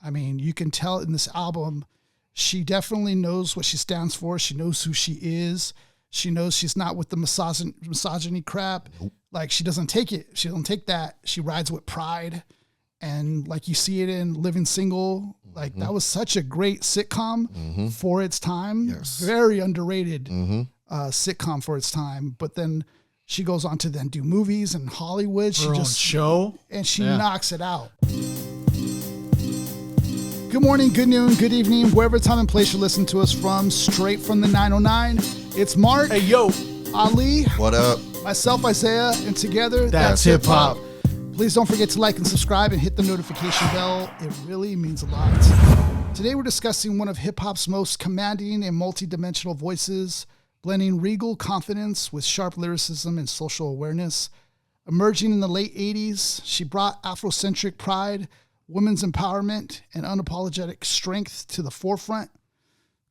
I mean, you can tell in this album, she definitely knows what she stands for. She knows who she is. She knows she's not with the misogyny crap. Nope. Like, she doesn't take it. She doesn't take that. She rides with pride. And like you see it in Living Single, like that was such a great sitcom for its time. Yes. Very underrated sitcom for its time. But then she goes on to then do movies and Hollywood. She Her own just show. and she knocks it out. Good morning, good noon, good evening, wherever time and place you listen to us from, straight from the 909. It's Mark. Hey, yo. Ali. What up? Myself, Isaiah, and together, That's hip hop. Please don't forget to like and subscribe and hit the notification bell. It really means a lot. Today we're discussing one of hip-hop's most commanding and multi-dimensional voices, blending regal confidence with sharp lyricism and social awareness. Emerging in the late 80s, she brought Afrocentric pride, women's empowerment, and unapologetic strength to the forefront.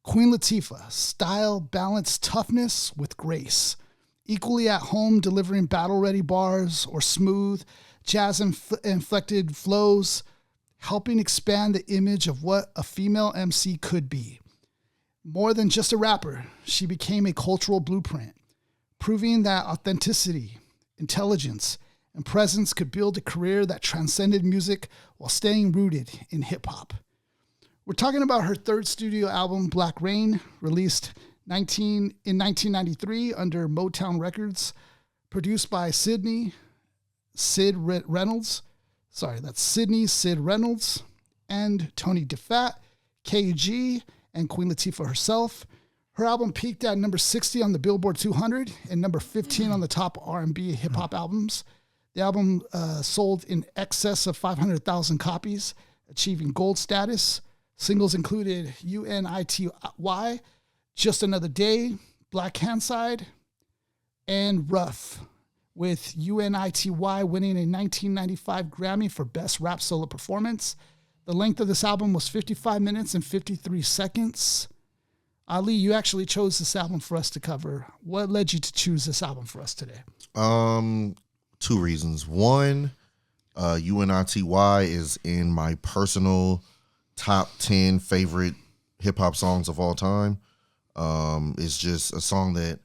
Queen Latifah, style balanced toughness with grace. Equally at home delivering battle-ready bars or smooth, jazz-inflected flows, helping expand the image of what a female MC could be. More than just a rapper, she became a cultural blueprint, proving that authenticity, intelligence, and presence could build a career that transcended music while staying rooted in hip-hop. We're talking about her third studio album, Black Rain, released in 1993 under Motown Records, produced by Sydney Sid Reynolds, and Tony DeFat, KG, and Queen Latifah herself. Her album peaked at number 60 on the Billboard 200 and number 15 on the top R&B hip-hop albums. The album sold in excess of 500,000 copies, achieving gold status. Singles included U.N.I.T.Y, Just Another Day, Black Handside, and Rough, with U.N.I.T.Y winning a 1995 Grammy for Best Rap Solo Performance. The length of this album was 55 minutes and 53 seconds. Ali, you actually chose this album for us to cover. What led you to choose this album for us today? Two reasons. One, U.N.I.T.Y is in my personal top 10 favorite hip-hop songs of all time. It's just a song that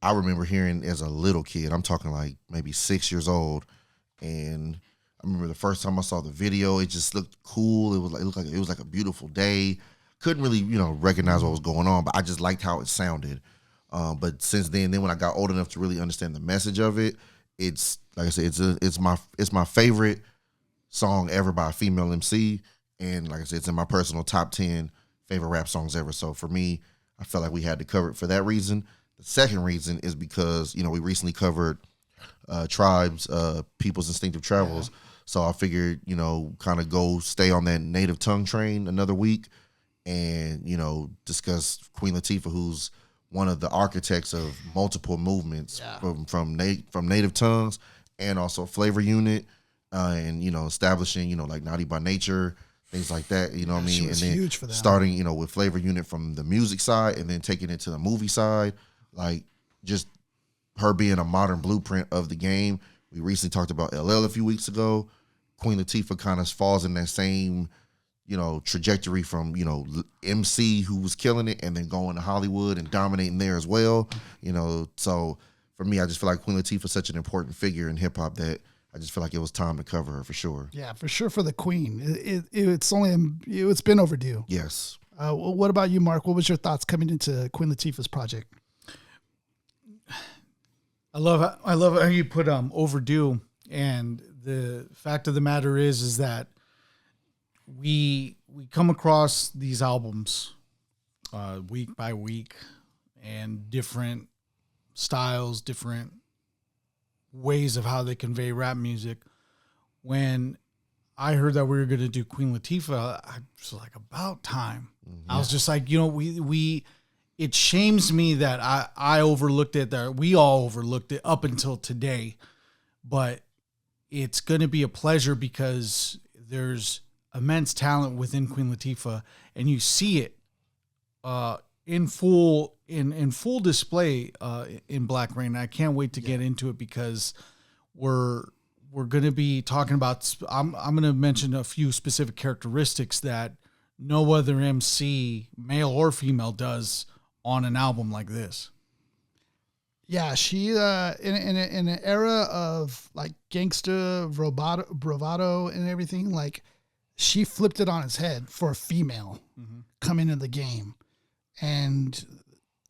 I remember hearing as a little kid. I'm talking like maybe 6 years old. And I remember the first time I saw the video, it just looked cool. It was like a beautiful day. Couldn't really, recognize what was going on, but I just liked how it sounded. But since then when I got old enough to really understand the message of it, it's like I said, it's my favorite song ever by a female MC. And like I said, it's in my personal top 10 favorite rap songs ever. So for me, I felt like we had to cover it for that reason. The second reason is because, we recently covered Tribe's People's Instinctive Travels. Yeah. So I figured, kind of go stay on that native tongue train another week and, discuss Queen Latifah, who's one of the architects of multiple movements from native tongues and also Flavor Unit and, establishing, like Naughty by Nature, things like that, what I mean? And then huge for that. Starting, with Flavor Unit from the music side and then taking it to the movie side. Like, just her being a modern blueprint of the game. We recently talked about LL a few weeks ago. Queen Latifah kind of falls in that same, trajectory from, MC who was killing it and then going to Hollywood and dominating there as well. So for me, I just feel like Queen Latifah is such an important figure in hip hop that I just feel like it was time to cover her for sure. Yeah, for sure for the Queen. It's been overdue. Yes. What about you, Mark? What was your thoughts coming into Queen Latifah's project? I love how you put overdue, and the fact of the matter is that we come across these albums week by week and different styles, different ways of how they convey rap music. When I heard that we were going to do Queen Latifah, I was like, about time. Mm-hmm. I was just like, it shames me that I overlooked it, that we all overlooked it up until today. But it's going to be a pleasure because there's immense talent within Queen Latifah, and you see it in full display in Black Rain. I can't wait to get into it because we're we're going to be talking about, I'm going to mention a few specific characteristics that no other MC, male or female, does on an album like this. Yeah, she in an era of like gangsta bravado and everything, like she flipped it on its head for a female coming in the game, and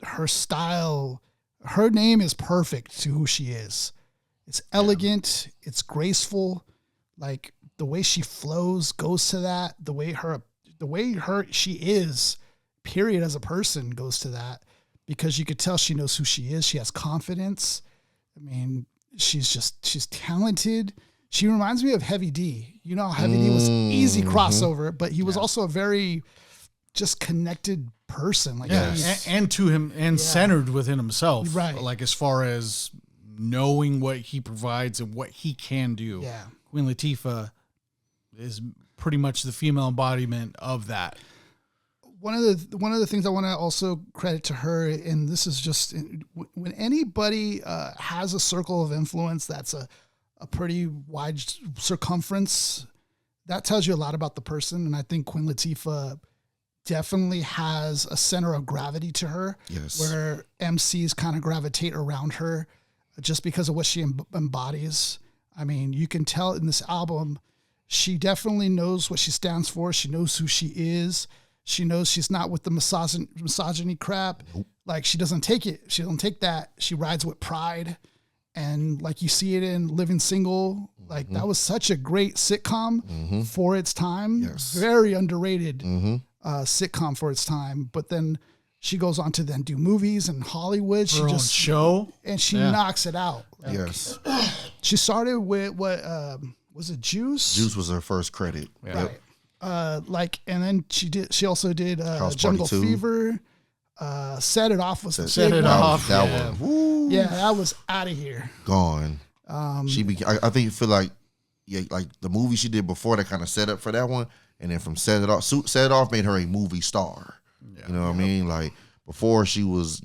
her style, her name is perfect to who she is. It's elegant, it's graceful, like the way she flows goes to that. The way she is, period, as a person goes to that. Because you could tell she knows who she is. She has confidence. I mean, she's talented. She reminds me of Heavy D. You know, Heavy D was easy crossover, but he was also a very just connected person. Like, and to him and centered within himself. Right. Like as far as knowing what he provides and what he can do. Yeah. Queen Latifah is pretty much the female embodiment of that. One of the things I want to also credit to her, and this is just when anybody has a circle of influence that's a pretty wide circumference, that tells you a lot about the person. And I think Queen Latifah definitely has a center of gravity to her, where MCs kind of gravitate around her just because of what she embodies. I mean, you can tell in this album, she definitely knows what she stands for. She knows who she is. She knows she's not with the misogyny crap. Nope. Like, she doesn't take it. She doesn't take that. She rides with pride. And like you see it in Living Single, like that was such a great sitcom for its time. Yes. Very underrated sitcom for its time. But then she goes on to then do movies and Hollywood. She Her just own show. And she knocks it out. Like, Yes. She started with what was it, Juice? Juice was her first credit. Yeah. Yep. And then she also did House Jungle Party 2. Fever. Set It Off was Set It Off. That one. Woo, Yeah, that was out of here. gone. I think feel like like the movie she did before that kind of set up for that one, and then from Set It Off made her a movie star. You know what I mean? Like before she was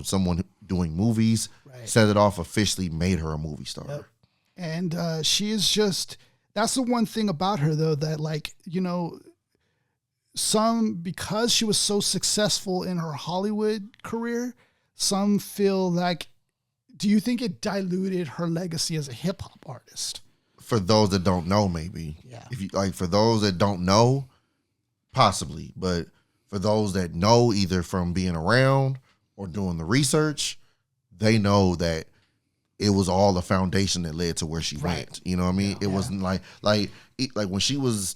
someone doing movies. Right. Set It Off officially made her a movie star. Yep. And she is just, that's the one thing about her though, that like, because she was so successful in her Hollywood career, some feel like, do you think it diluted her legacy as a hip hop artist? For those that don't know, maybe. Yeah. If you like, for those that don't know, possibly. But for those that know, either from being around or doing the research, they know that it was all the foundation that led to where she went. You know what I mean? It wasn't like when she was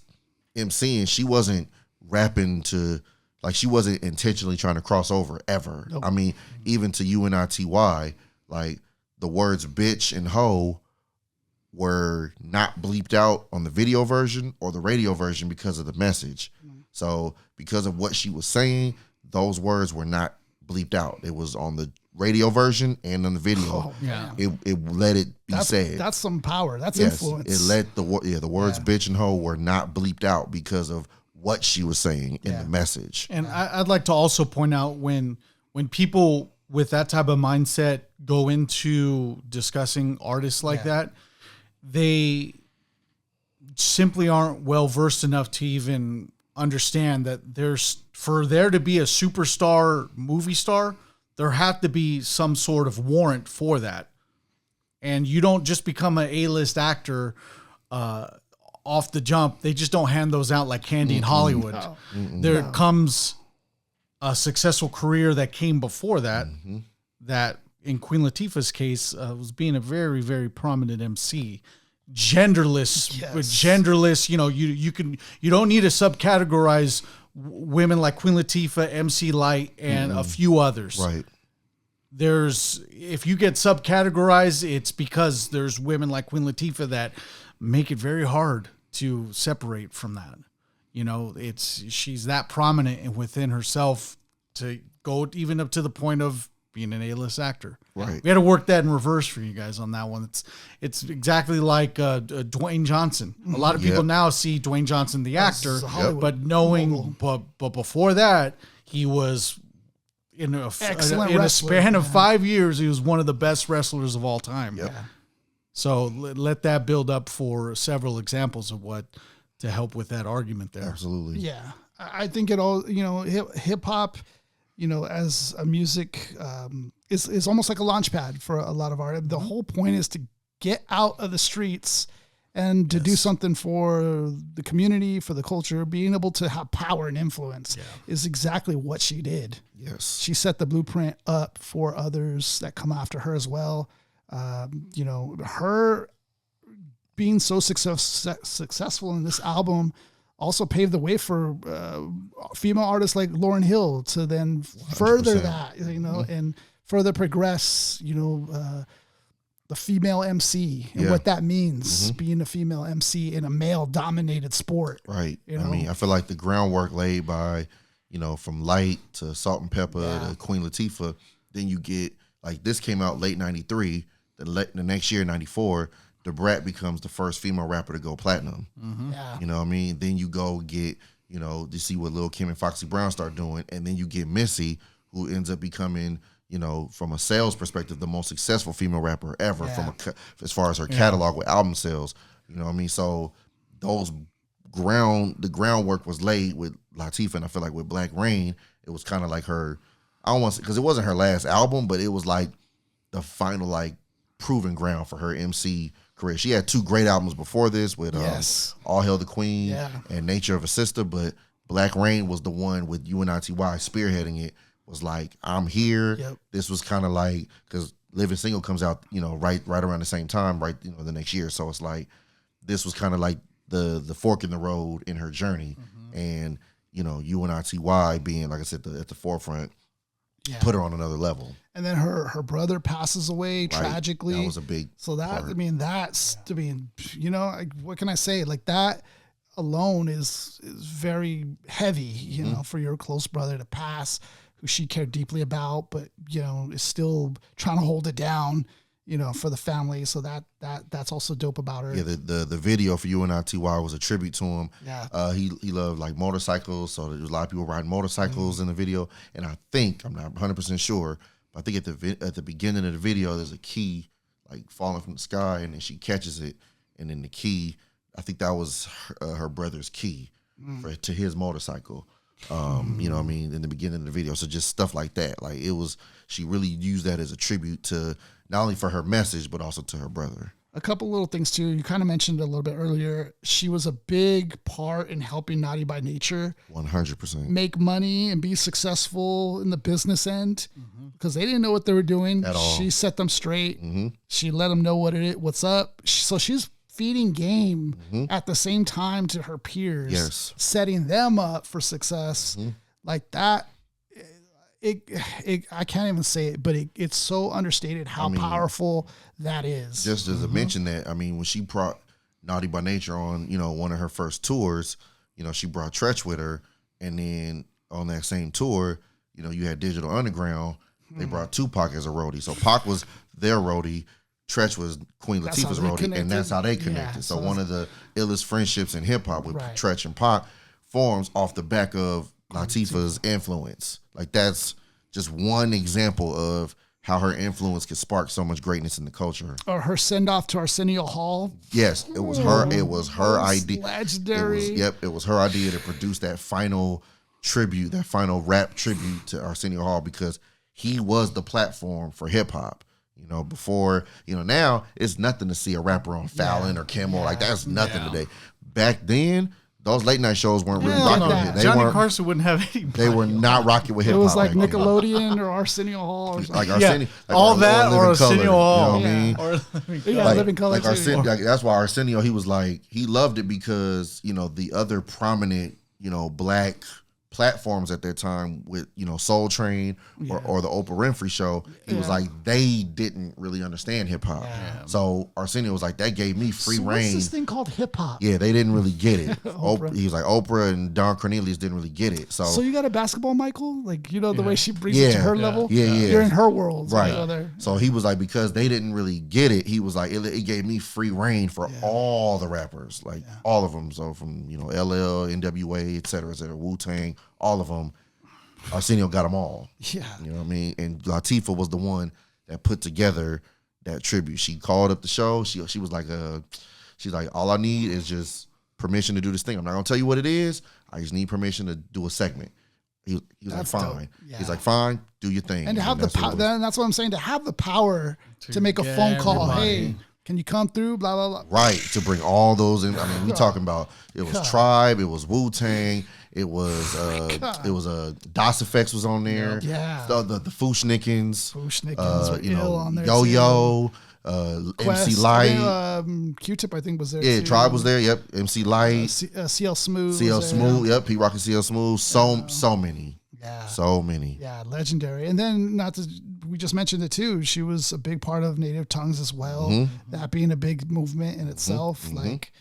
MCing, she wasn't rapping to, like, she wasn't intentionally trying to cross over ever. Nope. I mean, even to U.N.I.T.Y, like the words bitch and hoe were not bleeped out on the video version or the radio version because of the message. So because of what she was saying, those words were not bleeped out. It was on the radio version and on the video. It let it be said. That's some power. That's influence. It let the words bitch and hoe were not bleeped out because of what she was saying in the message. And I'd like to also point out when people with that type of mindset go into discussing artists like that, they simply aren't well versed enough to even understand that for there to be a superstar movie star, there have to be some sort of warrant for that. And you don't just become an A-list actor off the jump. They just don't hand those out like candy in Hollywood. There comes a successful career that came before that, that in Queen Latifah's case was being a very, very prominent MC. Genderless, you don't need to subcategorize women like Queen Latifah, MC Light, and a few others. Right. If you get subcategorized, it's because there's women like Queen Latifah that make it very hard to separate from that. She's that prominent within herself to go even up to the point of being an A-list actor. Right. We had to work that in reverse for you guys on that one. It's exactly like Dwayne Johnson. A lot of people now see Dwayne Johnson, the actor, but but before that, he was in a span of 5 years, he was one of the best wrestlers of all time. Yep. So let that build up for several examples of what to help with that argument there. Absolutely. Yeah. I think it all, hip hop, as a music, is almost like a launch pad for a lot of art. The whole point is to get out of the streets and to do something for the community, for the culture. Being able to have power and influence is exactly what she did. Yes. She set the blueprint up for others that come after her as well. Her being so successful in this album also paved the way for female artists like Lauryn Hill to then further 100%. that, and further progress, the female MC and what that means, being a female MC in a male dominated sport. Right. I mean, I feel like the groundwork laid by, from Light to Salt and Pepper to Queen Latifah, then you get, like, this came out late 93, the next year, 94, Da Brat becomes the first female rapper to go platinum. Yeah. You know what I mean? Then you go get, to see what Lil' Kim and Foxy Brown start doing, and then you get Missy, who ends up becoming, from a sales perspective, the most successful female rapper ever as far as her catalog with album sales. You know what I mean? So the groundwork was laid with Latifah, and I feel like with Black Rain, it was kind of like her, I don't want to say, because it wasn't her last album, but it was like the final, like, proving ground for her MC career. She had 2 great albums before this with All Hail the Queen and Nature of a Sister, but Black Rain was the one with U.N.I.T.Y spearheading it. Was like, I'm here. Yep. This was kind of like, because Living Single comes out, right around the same time, right, the next year. So it's like, this was kind of like the fork in the road in her journey. And, U.N.I.T.Y being, like I said, at the forefront, put her on another level. And then her brother passes away tragically. That was a big part. What can I say? Like, that alone is very heavy, for your close brother to pass, who she cared deeply about, but, is still trying to hold it down, for the family. So that's also dope about her. Yeah, the video for U.N.I.T.Y was a tribute to him. Yeah. He loved, like, motorcycles, so there's a lot of people riding motorcycles in the video. And I think, I'm not 100% sure, but I think at the beginning of the video, there's a key, like, falling from the sky, and then she catches it, and then the key, I think that was her brother's key to his motorcycle. You know what I mean, in the beginning of the video. So just stuff like that. Like, she really used that as a tribute to not only for her message, but also to her brother. A couple little things too. You kind of mentioned it a little bit earlier. She was a big part in helping Naughty by Nature 100% make money and be successful in the business end, because they didn't know what they were doing at all. She set them straight. She let them know what's up. So she's feeding game at the same time to her peers, setting them up for success. Like that, I can't even say it, but it's so understated how powerful that is. Just as a mention that, I mean, when she brought Naughty by Nature on, one of her first tours, she brought Tretch with her, and then on that same tour, you had Digital Underground. They brought Tupac as a roadie. So Pac was their roadie. Tretch was Queen Latifah's roadie, and that's how they connected. So one of the illest friendships in hip hop with Tretch and Pac forms off the back of Latifah's influence. Like, that's just one example of how her influence could spark so much greatness in the culture. Or her send off to Arsenio Hall. Yes, it was her. It was her idea. Legendary. It was her idea to produce that final tribute, that final rap tribute to Arsenio Hall, because he was the platform for hip hop. Before, now it's nothing to see a rapper on Fallon or Kimmel. Like, that's nothing today. Back then, those late night shows weren't really rocking with it. Johnny Carson wouldn't have any. They were not rocking with hip hop. It was like Nickelodeon or Arsenio Hall or something. Like Arsenio, all that or Arsenio Hall. You know what I mean? Living Color. Like Arsenio, that's why Arsenio, he was like, he loved it because, the other prominent, black platforms at that time with, Soul Train or the Oprah Winfrey Show, he was like, they didn't really understand hip hop. So Arsenio was like, that gave me free reign. What's this thing called hip hop? Yeah, they didn't really get it. He was like, Oprah and Don Cornelius didn't really get it. So you got a basketball, Michael? Like, the way she brings it to her level? Yeah. You're in her world. Right. So he was like, because they didn't really get it, he was like, it gave me free reign for all the rappers, like all of them. So from, LL, NWA, et cetera, Wu-Tang, all of them. Arsenio got them all. Yeah. You know what I mean? And Latifah was the one that put together that tribute. She called up the show. She was like, she's like, all I need is just permission to do this thing. I'm not gonna tell you what it is. I just need permission to do a segment. He was like, fine. Yeah. He's like, fine, do your thing. And to have the power, that's what I'm saying, to have the power to make a phone call. Everybody. Hey, can you come through? Blah, blah, blah. Right, to bring all those in. I mean, we talking about, it was Tribe, it was Wu-Tang, it was DOS Effects was on there. Yeah. The Fushnikins. Fushnikins were ill on there. Yo-Yo, Quest, MC Light. Q-Tip, I think, was there. Yeah, too. Tribe was there. Yep. MC Light. CL Smooth. CL was there. Smooth. Yep. Pete Rock and CL Smooth. So many. Yeah. So many. Yeah, legendary. And then we just mentioned it too. She was a big part of Native Tongues as well. Mm-hmm. That being a big movement in itself. Like,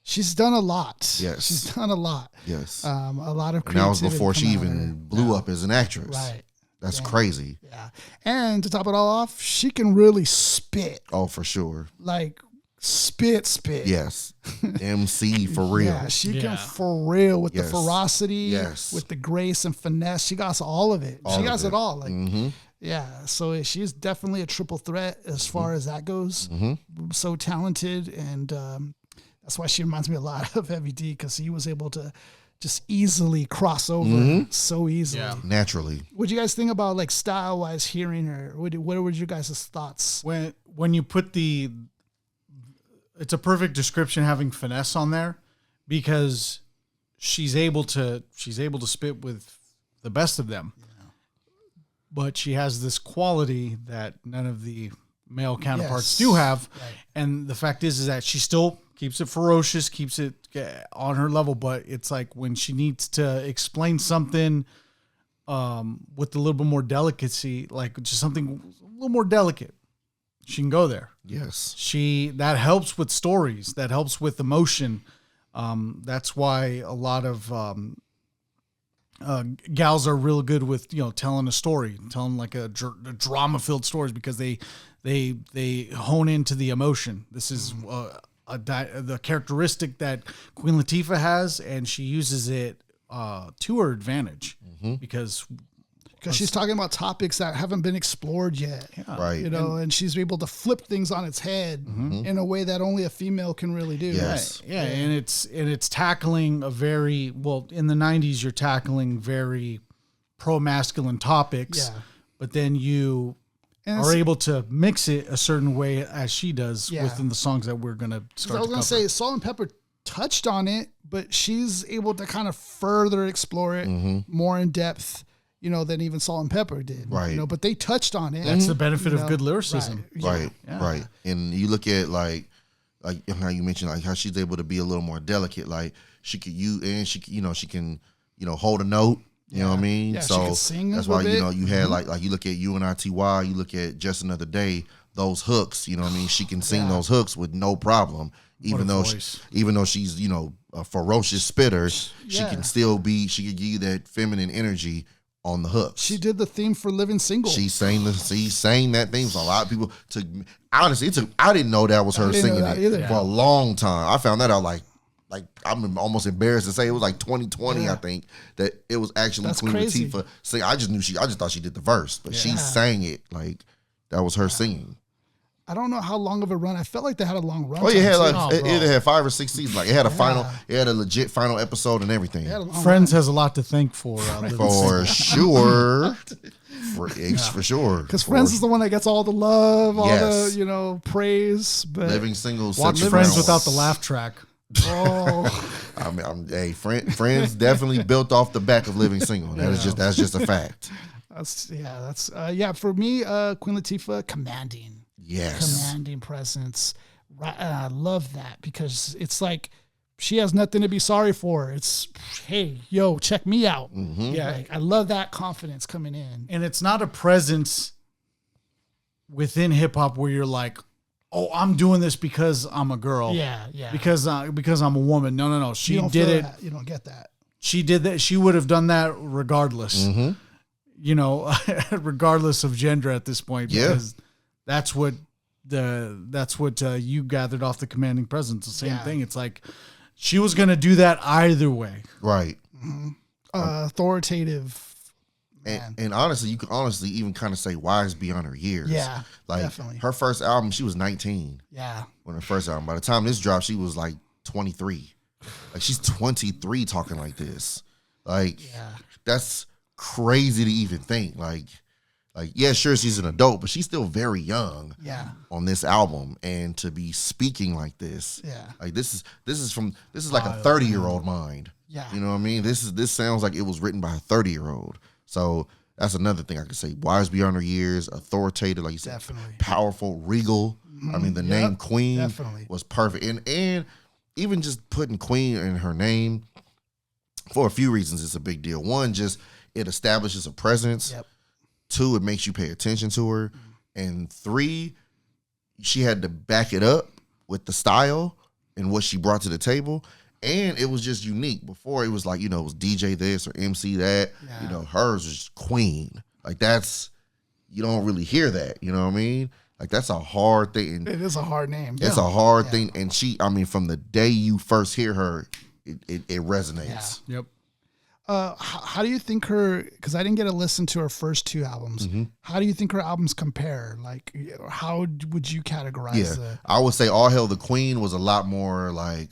she's done a lot. Yes. She's done a lot. Yes. A lot of And that was creativity before she come out of even her. blew up as an actress. Right. That's crazy. Yeah. And to top it all off, she can really spit. Oh, for sure. Like, spit. Yes. MC for real. Yeah, she Yeah. can for real with the Yes. ferocity, Yes. with the grace and finesse. She got all of it. She of got it. it all. Like, Mm-hmm. yeah. So she's definitely a triple threat as far as that goes. So talented, and that's why she reminds me a lot of Heavy D, because he was able to just easily cross over so easily. Yeah. Naturally. What do you guys think about, like, style wise, hearing her? What were your guys' thoughts? When you put it's a perfect description having finesse on there, because she's able to spit with the best of them. But she has this quality that none of the male counterparts Yes. do have. Right. And the fact is that she still keeps it ferocious, keeps it on her level. But it's like when she needs to explain something with a little bit more delicacy, like just something a little more delicate, she can go there. Yes. That helps with stories. That helps with emotion. That's why a lot of gals are real good with telling a story, telling like a drama filled stories, because they hone into the emotion. This is the characteristic that Queen Latifah has, and she uses it to her advantage because she's talking about topics that haven't been explored yet. Right. And she's able to flip things on its head in a way that only a female can really do. Yes. Yeah, and it's tackling a very in the 90s you're tackling very pro-masculine topics, but then you are able to mix it a certain way as she does within the songs that we're going to start. I was going to say Salt and Pepper touched on it, but she's able to kind of further explore it more in depth, than even Salt and Pepper did. Right. But they touched on it. That's the benefit of good lyricism. Right. Yeah. Right. And you look at like how you mentioned, like how she's able to be a little more delicate. Like she can hold a note. You know what I mean? Yeah, she so can sing a that's why little bit. you had like you look at U.N.I.T.Y, you look at Just Another Day, those hooks. You know what I mean? She can sing those hooks with no problem, even though she's a ferocious spitter. She can still she can give you that feminine energy on the hooks. She did the theme for Living Single. She sang that theme. So a lot of people honestly, I didn't know that was her singing it for a long time. I found that out like I'm almost embarrassed to say it was like 2020. I think that it was actually Queen Latifah singing. I just thought she did the verse, but she sang it like that was her singing. I don't know how long of a run. I felt like they had a long run. Oh, yeah, time, it either had 5 or 6 seasons. Like it had a final, it had a legit final episode and everything. Friends has a lot to thank for. For sure. For sure. Because Friends is the one that gets all the love, all Yes. the, praise. But Living Single. Watch Friends without the laugh track. oh, I mean, Friends definitely built off the back of Living Single. That's just a fact. For me, Queen Latifah, commanding presence. Right, I love that because it's like she has nothing to be sorry for. It's, hey, yo, check me out. Yeah, Like, I love that confidence coming in. and it's not a presence within hip hop where you're like, oh, I'm doing this because I'm a girl. Yeah. Because I'm a woman. No. She You don't did feel it. that. You don't get that. She did that. She would have done that regardless. Regardless of gender at this point. Because that's what you gathered off the commanding presence. The same thing. It's like she was gonna do that either way. Right. Authoritative. And honestly, you could honestly even kind of say wise beyond her years. Yeah, like definitely. her first album, she was 19. Yeah. When her first album. By the time this dropped, she was like 23. Like she's 23 talking like this. Like that's crazy to even think. Like yeah, sure, she's an adult, but she's still very young. Yeah. On this album, and to be speaking like this. Yeah. Like this is like a 30-year-old mind. Yeah. You know what I mean? This sounds like it was written by a 30-year-old. So that's another thing I could say. Wise beyond her years, authoritative, like you said, definitely. Powerful, regal. I mean, the name Queen definitely. was perfect. And even just putting Queen in her name, for a few reasons, it's a big deal. One, just it establishes a presence. Yep. 2, it makes you pay attention to her. And 3, she had to back it up with the style and what she brought to the table. And it was just unique. Before it was like, it was DJ this or MC that. Yeah. Hers was Queen. Like that's, you don't really hear that. You know what I mean? Like that's a hard thing. It is a hard name. It's a hard thing. And from the day you first hear her, it resonates. Yep. How do you think because I didn't get to listen to her first 2 albums. How do you think her albums compare? Like, how would you categorize I would say All Hail the Queen was a lot more like,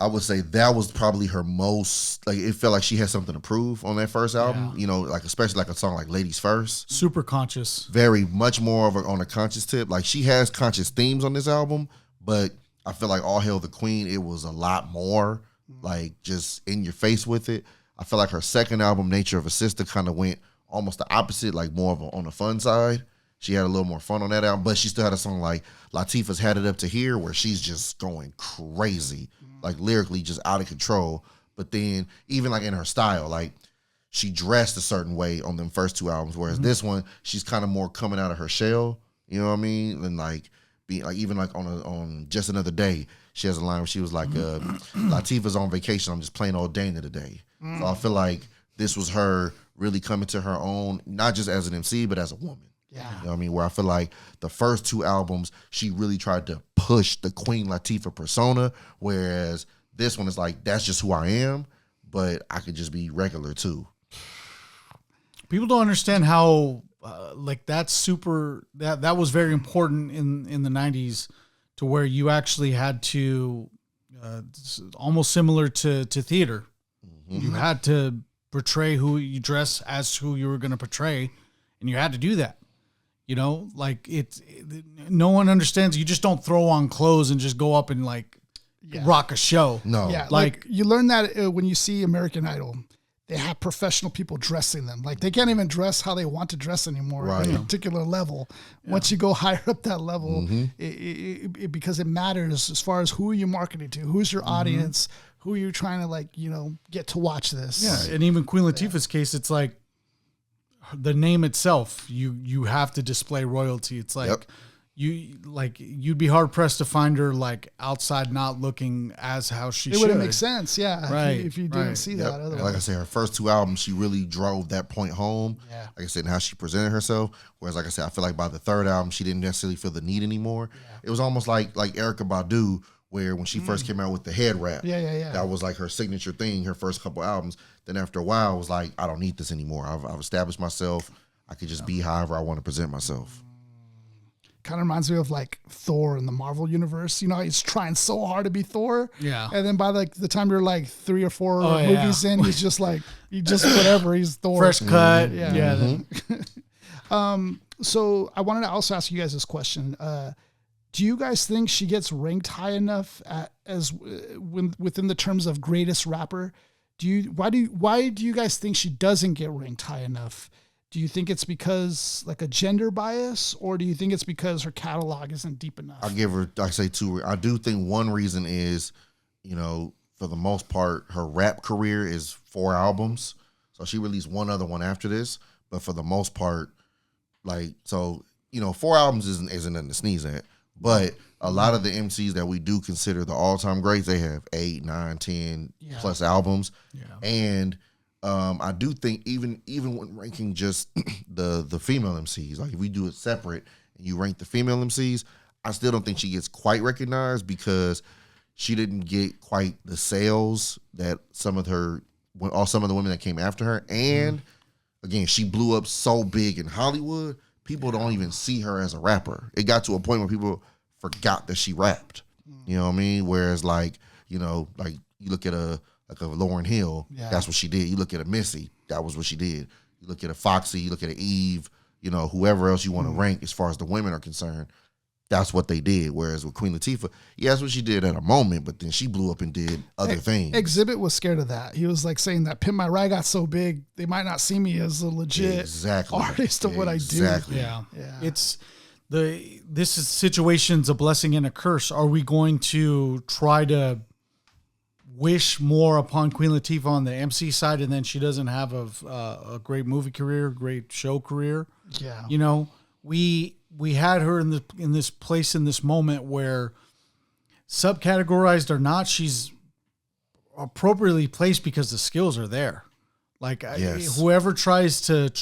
I would say that was probably her most, like, it felt like she had something to prove on that first album, like, especially like a song like Ladies First. Super conscious. Very much more of on a conscious tip. Like, she has conscious themes on this album, but I feel like All Hail the Queen, it was a lot more, like, just in your face with it. I feel like her second album, Nature of a Sister, kind of went almost the opposite, like more of on the fun side. She had a little more fun on that album, but she still had a song like Latifah's Had It Up to Here, where she's just going crazy. Like lyrically just out of control. But then even like in her style, like she dressed a certain way on them first 2 albums, whereas this one, she's kind of more coming out of her shell, you know what I mean? And like being like, even like on Just Another Day, she has a line where she was like, Latifah's on vacation, I'm just playing old Dana today. So I feel like this was her really coming to her own, not just as an MC, but as a woman. Yeah. You know what I mean? Where I feel like the first 2 albums, she really tried to push the Queen Latifah persona, whereas this one is like, that's just who I am, but I could just be regular too. People don't understand how, like that was very important in the 90s, to where you actually had to, almost similar to theater. You had to portray who you dress as who you were going to portray, and you had to do that. Like no one understands. You just don't throw on clothes and just go up and like rock a show. No. Yeah. Like you learn that when you see American Idol, they have professional people dressing them. Like they can't even dress how they want to dress anymore at a particular level. Yeah. Once you go higher up that level, it because it matters as far as who you're marketing to, who's your audience, who you're trying to get to watch this. Yeah. And even Queen Latifah's case, it's like, the name itself, you have to display royalty. It's like you'd be hard pressed to find her like outside, not looking as how she should. It wouldn't make sense, right? If you didn't see that. Otherwise. Like I said, her first 2 albums, she really drove that point home. Yeah. Like I said, and how she presented herself. Whereas, like I said, I feel like by the 3rd album, she didn't necessarily feel the need anymore. Yeah. It was almost like Erykah Badu, where when she first came out with the head wrap, that was like her signature thing, her first couple albums. Then after a while, it was like, I don't need this anymore. I've established myself. I could just be however I want to present myself. Kind of reminds me of like Thor in the Marvel universe. He's trying so hard to be Thor. Yeah. And then by like the time you're like 3 or 4 movies in, he's just like, whatever. He's Thor. Fresh cut. So I wanted to also ask you guys this question. Do you guys think she gets ranked high enough within the terms of greatest rapper? Why do you guys think she doesn't get ranked high enough? Do you think it's because like a gender bias, or do you think it's because her catalog isn't deep enough? I say 2. I do think one reason is, for the most part, her rap career is 4 albums. So she released one other one after this, but for the most part, 4 albums isn't nothing to sneeze at. But a lot of the MCs that we do consider the all-time greats, they have 8, 9, 10 plus albums. Yeah. And I do think even when ranking just the female MCs, like if we do it separate and you rank the female MCs, I still don't think she gets quite recognized because she didn't get quite the sales that some of the women that came after her. And again, she blew up so big in Hollywood, people don't even see her as a rapper. It got to a point where people forgot that she rapped. You know what I mean? Whereas like, you know, like you look at a Lauryn Hill, that's what she did. You look at a Missy, that was what she did. You look at a Foxy, you look at a Eve, you know, whoever else you want to rank as far as the women are concerned, that's what they did. Whereas with Queen Latifah, that's what she did at a moment, but then she blew up and did other things. Exhibit was scared of that. He was like saying that Pimp My Ride got so big, they might not see me as a legit artist of what I do. Yeah. It's this is situation's a blessing and a curse. Are we going to try to wish more upon Queen Latifah on the MC side, and then she doesn't have a great movie career, great show career? Yeah. You know, we had her in this place in this moment where, subcategorized or not, she's appropriately placed because the skills are there. Like whoever tries to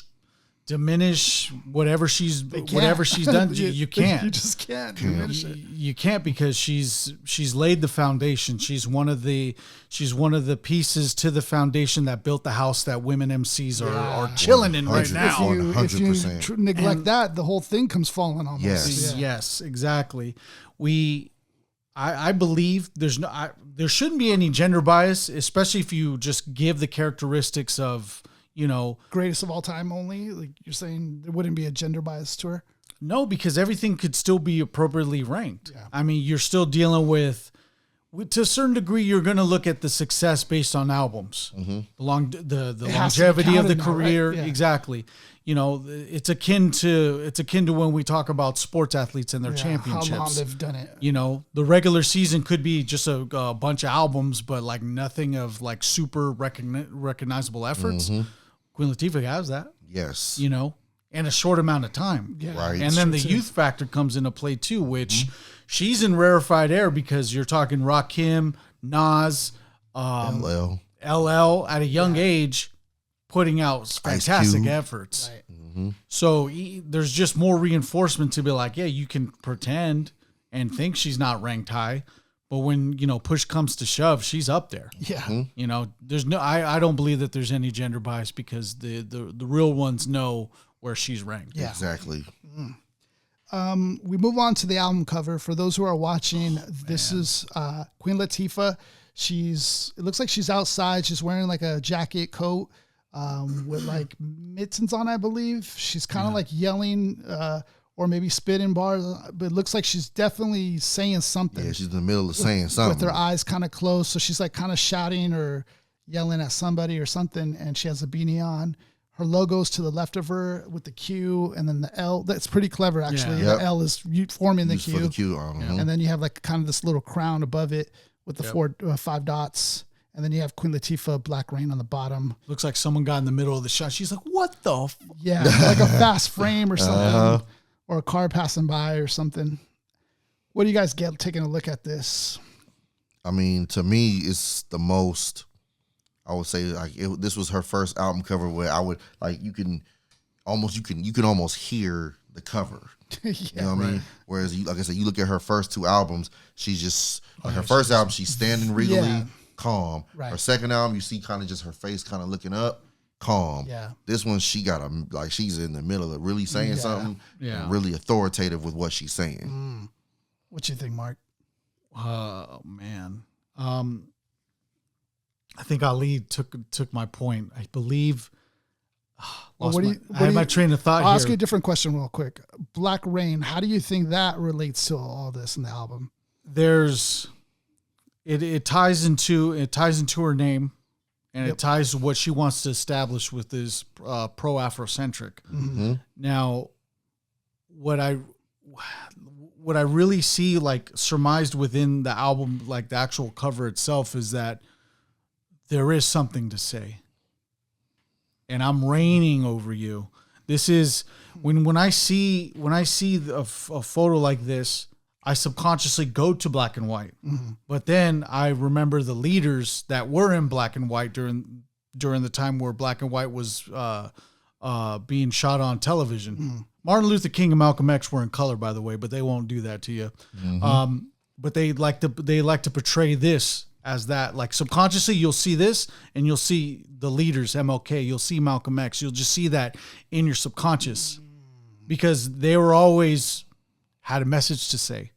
diminish whatever she's done, you can't. You just can't diminish it. You can't, because she's laid the foundation. She's one of the pieces to the foundation that built the house that women MCs are chilling in right now. If you neglect that, the whole thing comes falling almost. Yes, exactly. I believe there shouldn't be any gender bias, especially if you just give the characteristics of, you know, greatest of all time only. Like you're saying, there wouldn't be a gender bias to her. No, because everything could still be appropriately ranked. Yeah. I mean, you're still dealing with to a certain degree, you're going to look at the success based on albums, the longevity of the career. Right? Yeah. Exactly. You know, it's akin to when we talk about sports athletes and their championships. How long they've done it. You know, the regular season could be just a bunch of albums, but like nothing of like super recognizable efforts. Queen Latifah has that. Yes. You know, in a short amount of time. Yeah. Right. And then the youth factor comes into play too, which she's in rarefied air because you're talking Rakim, Nas, LL at a young age, putting out fantastic efforts. Right. So there's just more reinforcement to be like, yeah, you can pretend and think she's not ranked high, but when, you know, push comes to shove, she's up there. Yeah. You know, I don't believe that there's any gender bias because the real ones know where she's ranked. Yeah. Exactly. We move on to the album cover. For those who are watching, this is Queen Latifah. It looks like she's outside. She's wearing like a jacket coat with like mittens on, I believe. She's kind of like yelling or maybe spitting bars, but it looks like she's definitely saying something. Yeah, she's in the middle of saying something. With her eyes kind of closed. So she's like kind of shouting or yelling at somebody or something, and she has a beanie on. Her logo's to the left of her with the Q and then the L. That's pretty clever, actually. Yeah. The L is forming the Q. For the Q. And then you have like kind of this little crown above it with the 5 dots. And then you have Queen Latifah, Black Rain on the bottom. Looks like someone got in the middle of the shot. She's like, what the? Yeah, like a fast frame or something. Or a car passing by or something. What do you guys get taking a look at this? I mean, to me, it's the most, I would say, like this was her first album cover where I would like you can almost hear the cover. You know what I mean? Whereas like I said, you look at her first 2 albums, she's just like her first album, she's standing regally calm. Right. Her second album, you see kind of just her face kind of looking up, calm. Yeah. This one, she's in the middle of really saying something, and really authoritative with what she's saying. What you think, Mark? Oh man. I think Ali took my point. I believe. I had my train of thought. I'll ask you a different question real quick. Black Rain. How do you think that relates to all this in the album? It ties into her name, and it ties to what she wants to establish with this pro Afrocentric. Now, what I really see like surmised within the album, like the actual cover itself, is that there is something to say. And I'm reigning over you. This is when I see a photo like this, I subconsciously go to black and white. But then I remember the leaders that were in black and white during the time where black and white was being shot on television. Martin Luther King and Malcolm X were in color, by the way, but they won't do that to you. But they like to portray this as that. Like subconsciously, you'll see this, and you'll see the leaders, MLK. You'll see Malcolm X. You'll just see that in your subconscious because they were always had a message to say.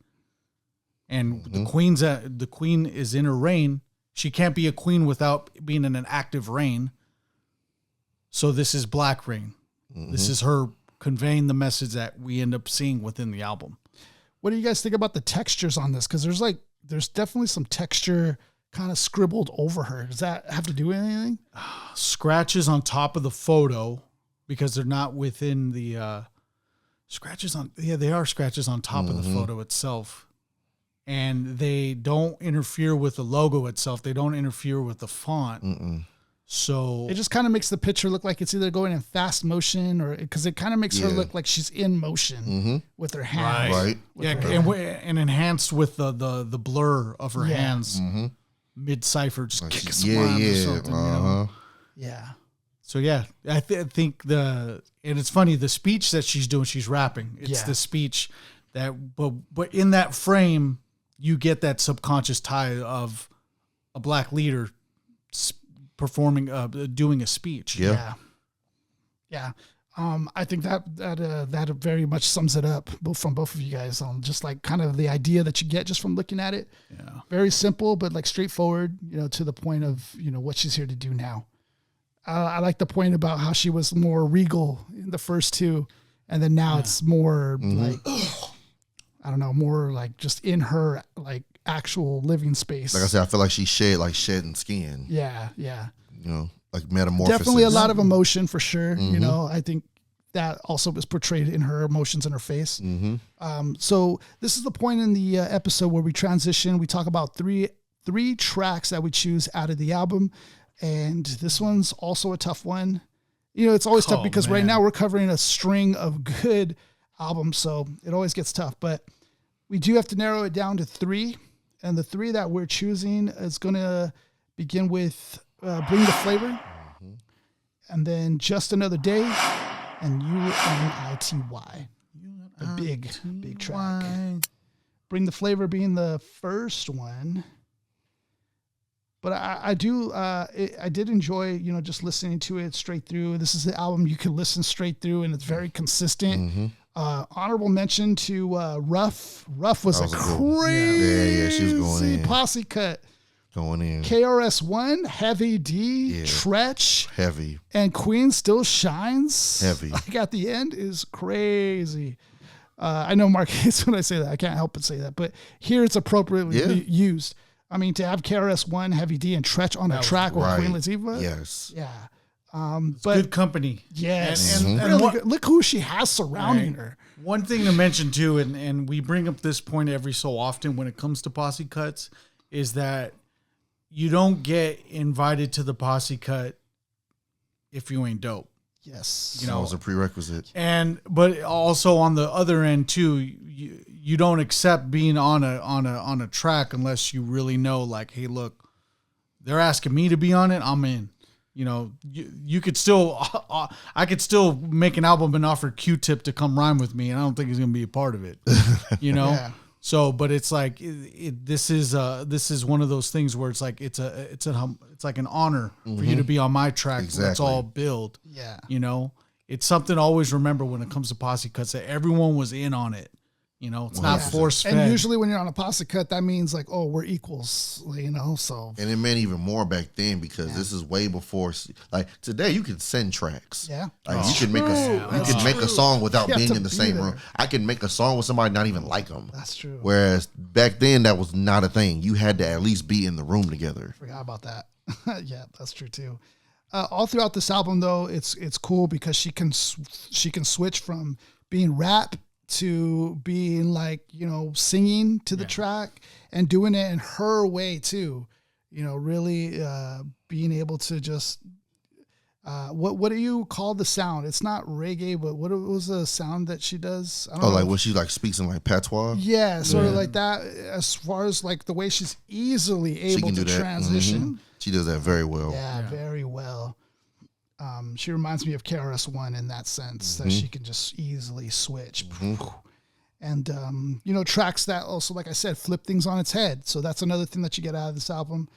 And the queen is in her reign. She can't be a queen without being in an active reign. So this is Black Reign. This is her conveying the message that we end up seeing within the album. What do you guys think about the textures on this? Because there's definitely some texture kind of scribbled over her. Does that have to do with anything? Scratches on top of the photo because they're not within the scratches on. Yeah, they are scratches on top of the photo itself. And they don't interfere with the logo itself. They don't interfere with the font. So it just kind of makes the picture look like it's either going in fast motion or because it kind of makes her look like she's in motion with her hands. Right. And enhanced with the blur of her hands mid cipher, just like kick a smile or something. You know? Yeah. So yeah, I think and it's funny, the speech that she's doing, she's rapping. It's the speech that, but in that frame, you get that subconscious tie of a Black leader performing, doing a speech. Yeah. I think that very much sums it up from both of you guys on just like kind of the idea that you get just from looking at it. Yeah. Very simple, but like straightforward, to the point of, what she's here to do now. I like the point about how she was more regal in the first two. And then now it's more like, I don't know, more like just in her like actual living space. Like I said, I feel like she shedding skin. Yeah. Like metamorphosis. Definitely a lot of emotion for sure. I think that also was portrayed in her emotions in her face. So this is the point in the episode where we transition. We talk about three tracks that we choose out of the album. And this one's also a tough one. It's always tough because right now we're covering a string of good albums. So it always gets tough, but we do have to narrow it down to three. And the three that we're choosing is going to begin with Bring the Flavor, and then Just Another Day, and U.N.I.T.Y. The big track. Bring the Flavor being the first one. But I did enjoy, just listening to it straight through. This is the album you can listen straight through, and it's very consistent. Honorable mention to Ruff. Ruff was a crazy she was going in. posse cut. Going in. KRS-One, Heavy D, Tretch. Heavy. And Queen Still Shines. Heavy. Like at the end is crazy. I know Mark hates when I say that. I can't help but say that. But here it's appropriately used. I mean, to have KRS-One, Heavy D, and Tretch on a track with Queen Latifah. Yes. Yeah. But good company. Yes. And really good. Look who she has surrounding her. One thing to mention too, and we bring up this point every so often when it comes to posse cuts, is that you don't get invited to the posse cut if you ain't dope. Yes. That was a prerequisite. But also on the other end too, you don't accept being on a track unless you really know, like, hey, look, they're asking me to be on it, I'm in. You could still, I could still make an album and offer Q-Tip to come rhyme with me, and I don't think he's gonna be a part of it. Yeah. So, but it's like this is one of those things where it's like it's like an honor for you to be on my track. Exactly. Let's all build. Yeah. It's something to always remember when it comes to posse cuts, that everyone was in on it. It's not force fed. And usually when you're on a posse cut, that means like, oh, we're equals, so. And it meant even more back then because this is way before, like today you can send tracks. Yeah. Like you can make a song without being in the same room. I can make a song with somebody not even like them. That's true. Whereas back then that was not a thing. You had to at least be in the room together. Forgot about that. Yeah, that's true too. All throughout this album though, it's cool because she can switch from being rap to being like, singing to the track and doing it in her way too, really being able to just, what do you call the sound? It's not reggae, but what was the sound that she does? I don't know. Like when she like speaks in like patois? Yeah, sort of like that, as far as like the way she's easily able to transition. She does that very well. Yeah, very well. She reminds me of KRS-One in that sense, that she can just easily switch. And, tracks that also, like I said, flip things on its head. So that's another thing that you get out of this album.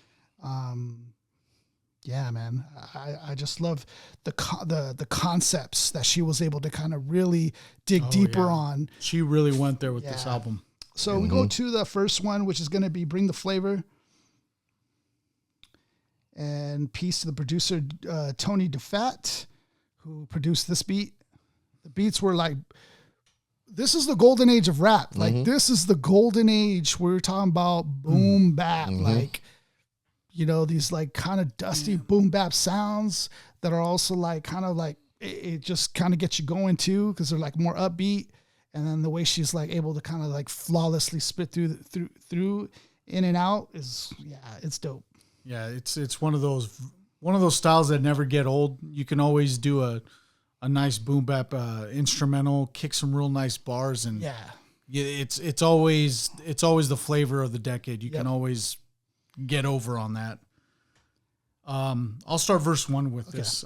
Yeah, man, I just love the concepts that she was able to kind of really dig deeper on. She really went there with this album. So we go to the first one, which is going to be Bring the Flavor. And peace to the producer, Tony DeFat, who produced this beat. The beats were like, this is the golden age of rap. Like, this is the golden age. We're talking about boom bap. Like, these like kind of dusty boom bap sounds that are also like kind of like, it just kind of gets you going too, because they're like more upbeat. And then the way she's like able to kind of like flawlessly spit through in and out is, it's dope. Yeah, it's one of those styles that never get old. You can always do a nice boom bap instrumental, kick some real nice bars, and it's always the flavor of the decade. You can always get over on that. I'll start verse 1 with this.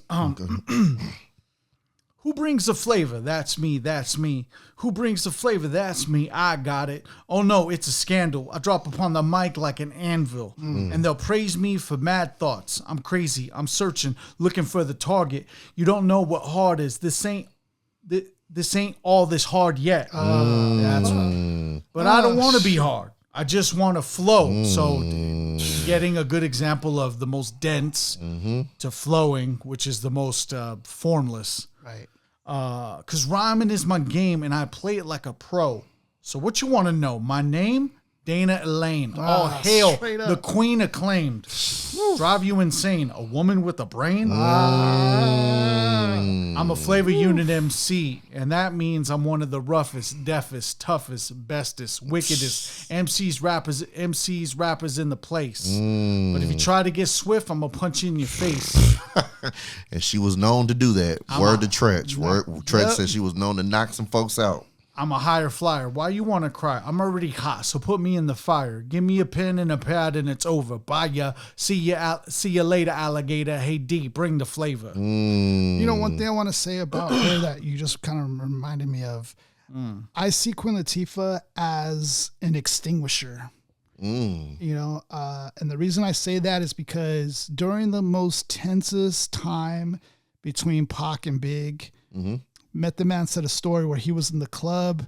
Who brings the flavor? That's me, that's me. Who brings the flavor? That's me, I got it. Oh no, it's a scandal. I drop upon the mic like an anvil. And they'll praise me for mad thoughts. I'm crazy, I'm searching, looking for the target. You don't know what hard is. This ain't all this hard yet. That's right. But I don't want to be hard. I just want to flow. So getting a good example of the most dense to flowing, which is the most formless. Right. Because rhyming is my game, and I play it like a pro. So what you want to know? My name? Dana Elaine. All hail, the queen acclaimed. Drive you insane. A woman with a brain? I'm a flavor unit MC, and that means I'm one of the roughest, deafest, toughest, bestest, wickedest MCs, rappers in the place. But if you try to get swift, I'm going to punch you in your face. And she was known to do that. Word to Tretch. Tretch said she was known to knock some folks out. I'm a higher flyer. Why you want to cry? I'm already hot, so put me in the fire. Give me a pen and a pad and it's over. Bye ya. See ya later, alligator. Hey D, bring the flavor. One thing I want to say about her that you just kind of reminded me of, I see Queen Latifah as an extinguisher. And the reason I say that is because during the most tensest time between Pac and Big, Method Man said a story where he was in the club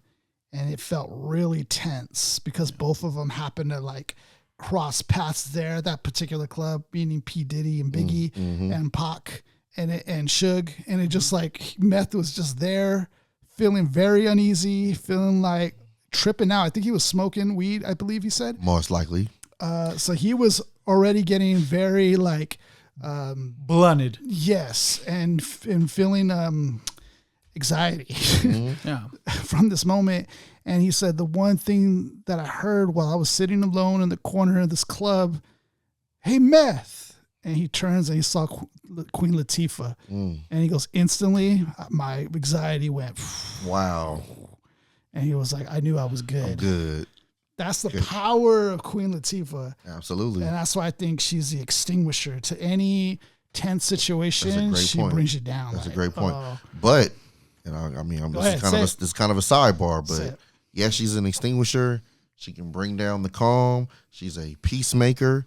and it felt really tense because both of them happened to like cross paths there, that particular club, meaning P. Diddy and Biggie and Pac and Suge. And it just like, Meth was just there feeling very uneasy, feeling like tripping out. I think he was smoking weed, I believe he said. Most likely. So he was already getting very like... blunted. Yes. And feeling... anxiety from this moment. And he said the one thing that I heard while I was sitting alone in the corner of this club, hey, Meth. And he turns and he saw Queen Latifah. And he goes, instantly, my anxiety went, wow. And he was like, I knew I was good. I'm good. That's the power of Queen Latifah. Absolutely. And that's why I think she's the extinguisher to any tense situation. She brings you down. That's a great point. But, this is kind of a sidebar, but yes, she's an extinguisher. She can bring down the calm. She's a peacemaker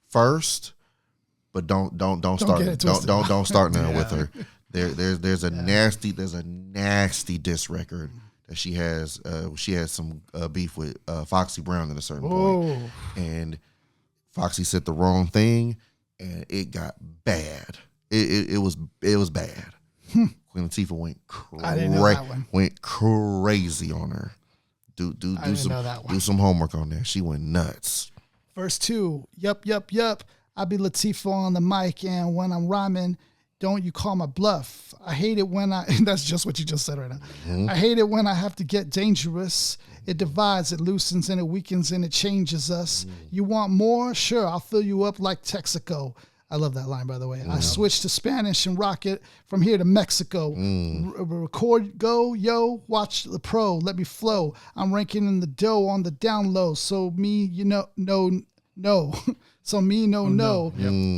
first, but don't start now with her. There's a nasty diss record that she has. She has some beef with Foxy Brown at a certain point, and Foxy said the wrong thing, and it got bad. It was bad. Queen Latifah went crazy on her. Do some homework on that. She went nuts. Verse 2, yup. I be Latifah on the mic, and when I'm rhyming, don't you call my bluff. I hate it when that's just what you just said right now. I hate it when I have to get dangerous. It divides, it loosens, and it weakens, and it changes us. You want more? Sure, I'll fill you up like Texaco. I love that line, by the way. I switched to Spanish and rock it from here to Mexico. Record, go, yo, watch the pro, let me flow. I'm ranking in the dough on the down low. So me, no. So me, no.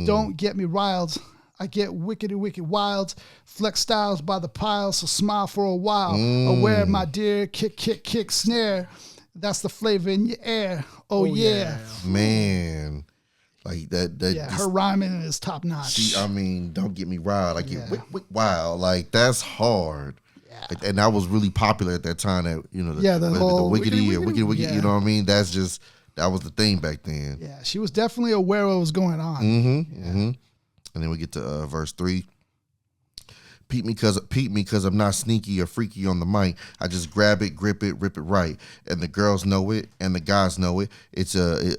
Don't get me riled. I get wicked and wicked wild. Flex styles by the pile, so smile for a while. Aware, my dear, kick, kick, kick, snare. That's the flavor in your air. Oh yeah. Man. Like that Yeah, her rhyming is top notch. I mean, don't get me riled. Like, wow, like that's hard. Yeah. And that was really popular at that time. That the whole wiggity or wiggity, yeah. you know what I mean? That was the thing back then. Yeah, she was definitely aware of what was going on. And then we get to verse 3. Peep me cause I'm not sneaky or freaky on the mic. I just grab it, grip it, rip it right. And the girls know it and the guys know it.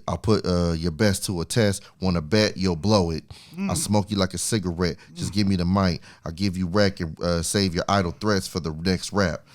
I'll put your best to a test. Wanna bet you'll blow it. I'll smoke you like a cigarette. Just give me the mic. I'll give you wreck and save your idle threats for the next rap.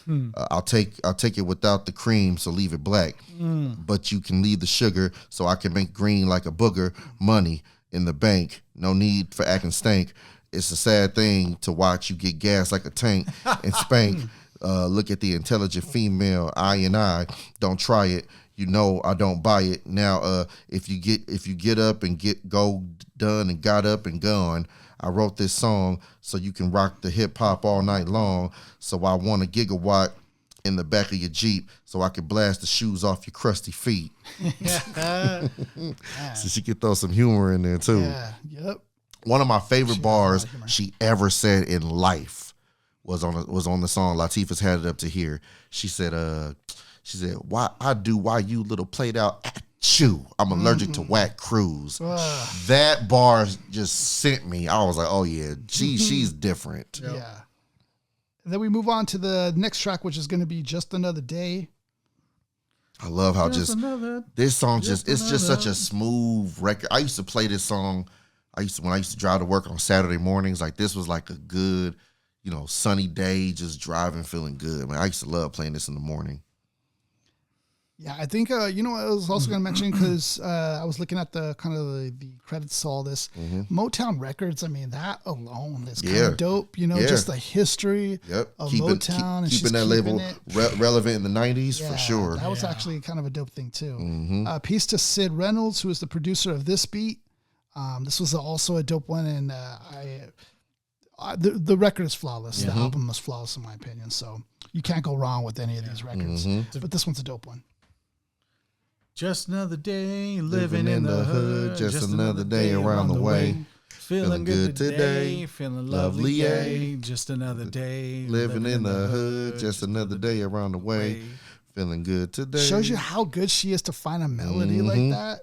I'll take it without the cream, so leave it black. But you can leave the sugar, so I can make green like a booger. Money in the bank. No need for acting stank. It's a sad thing to watch you get gas like a tank and spank. Look at the intelligent female, I. Don't try it. You know I don't buy it. Now, if you get up and go done and got up and gone, I wrote this song so you can rock the hip hop all night long. So I want a gigawatt in the back of your Jeep so I can blast the shoes off your crusty feet. So she could throw some humor in there too. Yeah. Yep. One of my favorite bars she ever said in life was on the song Latifah's Had It Up to Here. She said, why you little played out at you. I'm allergic to whack crews. That bar just sent me. I was like, oh yeah, she's different. Yep. Yeah. And then we move on to the next track, which is going to be Just Another Day. I love how this song it's just such a smooth record. I used to play this song. When I used to drive to work on Saturday mornings, like this was like a good, sunny day, just driving, feeling good. Man, I used to love playing this in the morning. Yeah, I think, I was also going to mention, because I was looking at the kind of the credits to all this. Motown Records, I mean, that alone is kind of dope, just the history of Motown. Keeping that label relevant in the 90s, for sure. That was actually kind of a dope thing, too. Peace to Sid Reynolds, who is the producer of this beat. This was also a dope one, and the record is flawless. The album is flawless, in my opinion, so you can't go wrong with any of these records. But this one's a dope one. Just another day living in the hood. Just another day around the way. Feeling good today. Feeling lovely. Yay. Just another day living in the hood. Just another day around the way. Feeling good today. Shows you how good she is to find a melody like that.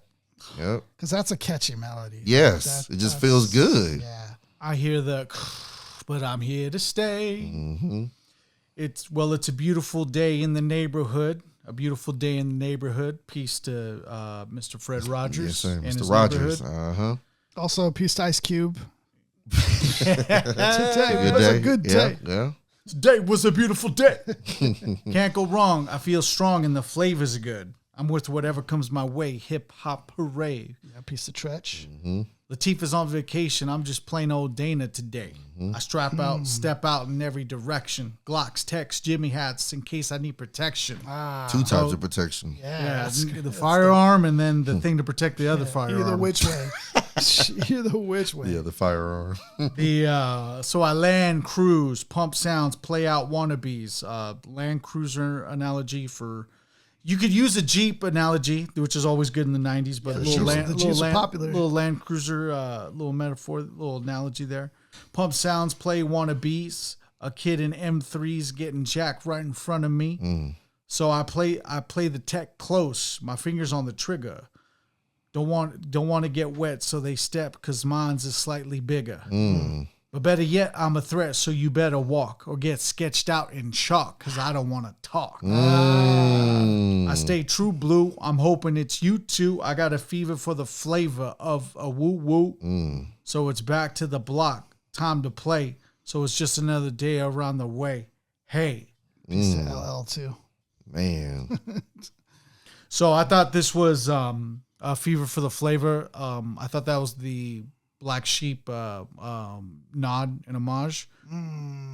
Yep. Because that's a catchy melody. Yes. It just feels good. Yeah. I hear but I'm here to stay. It's a beautiful day in the neighborhood. A beautiful day in the neighborhood. Peace to Mr. Fred Rogers. Yes, sir. And Mr. Rogers. Also, peace to Ice Cube. Today was a good day. Yeah. Today was a beautiful day. Can't go wrong. I feel strong and the flavors are good. I'm with whatever comes my way. Hip hop hooray. Yeah, piece of Tretch. Latifah's on vacation. I'm just plain old Dana today. I strap out, step out in every direction. Glocks, text, Jimmy hats in case I need protection. 2 types of protection. Yeah, the firearm and then the thing to protect the other firearm. Either which way. Either which way. Yeah, the firearm. So I land, cruise, pump sounds, play out wannabes. Land Cruiser analogy for... You could use a Jeep analogy, which is always good in the 90s, but little Land Cruiser, little metaphor, little analogy there. Pump sounds, play wannabes. A kid in M3s getting jacked right in front of me. So I play the tech close, my fingers on the trigger. Don't want to get wet, so they step because mine's is slightly bigger. But better yet, I'm a threat, so you better walk or get sketched out in chalk because I don't want to talk. I stay true blue. I'm hoping it's you too. I got a fever for the flavor of a woo-woo. So it's back to the block. Time to play. So it's just another day around the way. Hey. Peace to LL too. Man. So I thought this was a fever for the flavor. I thought that was the Black Sheep nod and homage.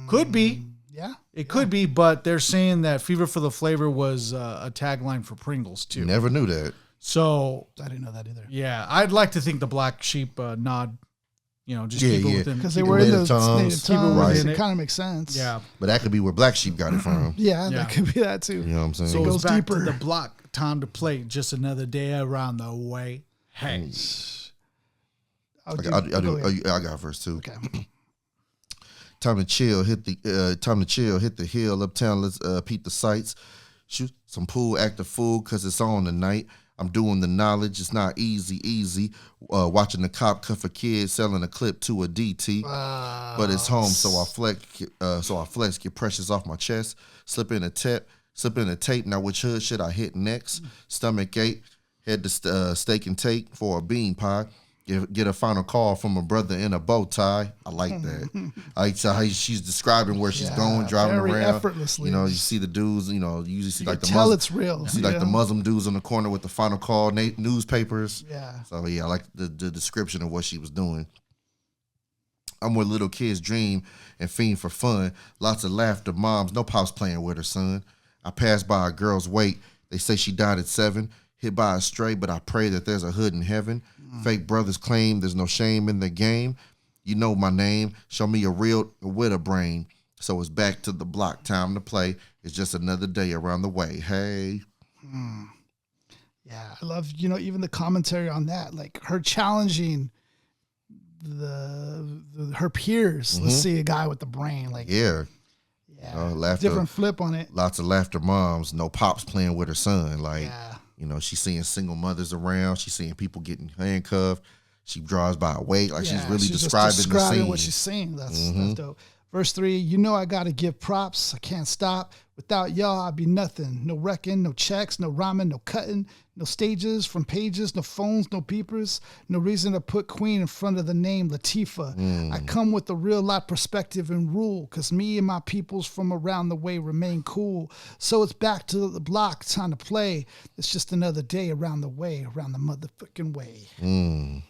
Could be. Yeah. It could be, but they're saying that Fever for the Flavor was a tagline for Pringles, too. Never knew that. So... I didn't know that either. Yeah. I'd like to think the Black Sheep nod just keep it within. Because they were in those native tongues. Right. It kind of makes sense. Yeah. But that could be where Black Sheep got it from. Yeah, that could be that too. You know what I'm saying? So It it's goes back deeper. to the block. Time to play. Just another day around the way. Hey. I got first too. Okay. Time to chill. Hit the hill uptown. Let's peep the sights. Shoot some pool. Act a fool because it's on tonight. I'm doing the knowledge. It's not easy. Watching the cop cuff a kid selling a clip to a DT. But it's home, so I flex. Get pressures off my chest. Slip in a tape. Now which hood should I hit next? Stomach ache. Head to steak and take for a bean pie. Get a final call from a brother in a bow tie. I like that. I like how she's describing where she's going, driving very around. effortlessly. You see the dudes. You usually see like the tell Muslim, it's real. You see like the Muslim dudes on the corner with the final call newspapers. Yeah. So yeah, I like the description of what she was doing. I'm where little kids dream and fiend for fun. Lots of laughter, moms, no pops playing with her son. I pass by a girl's wake. They say she died at 7. Hit by a stray, but I pray that there's a hood in heaven. Fake brothers claim there's no shame in the game. You know my name. Show me a real with a brain. So it's back to the block. Time to play. It's just another day around the way. Hey. Yeah, I love, even the commentary on that, like her challenging her peers. Let's see a guy with the brain. Like, Yeah. Laughter. Different flip on it. Lots of laughter moms. No pops playing with her son. Like, Yeah. She's seeing single mothers around. She's seeing people getting handcuffed. She draws by a weight. Like she's really just describing the scene. what she's saying. That's dope. Verse 3, I got to give props. I can't stop. Without y'all, I'd be nothing. No wrecking, no checks, no rhyming, no cutting, no stages from pages, no phones, no beepers. No reason to put Queen in front of the name Latifah. I come with a real life perspective and rule, because me and my peoples from around the way remain cool. So it's back to the block, time to play. It's just another day around the way, around the motherfucking way.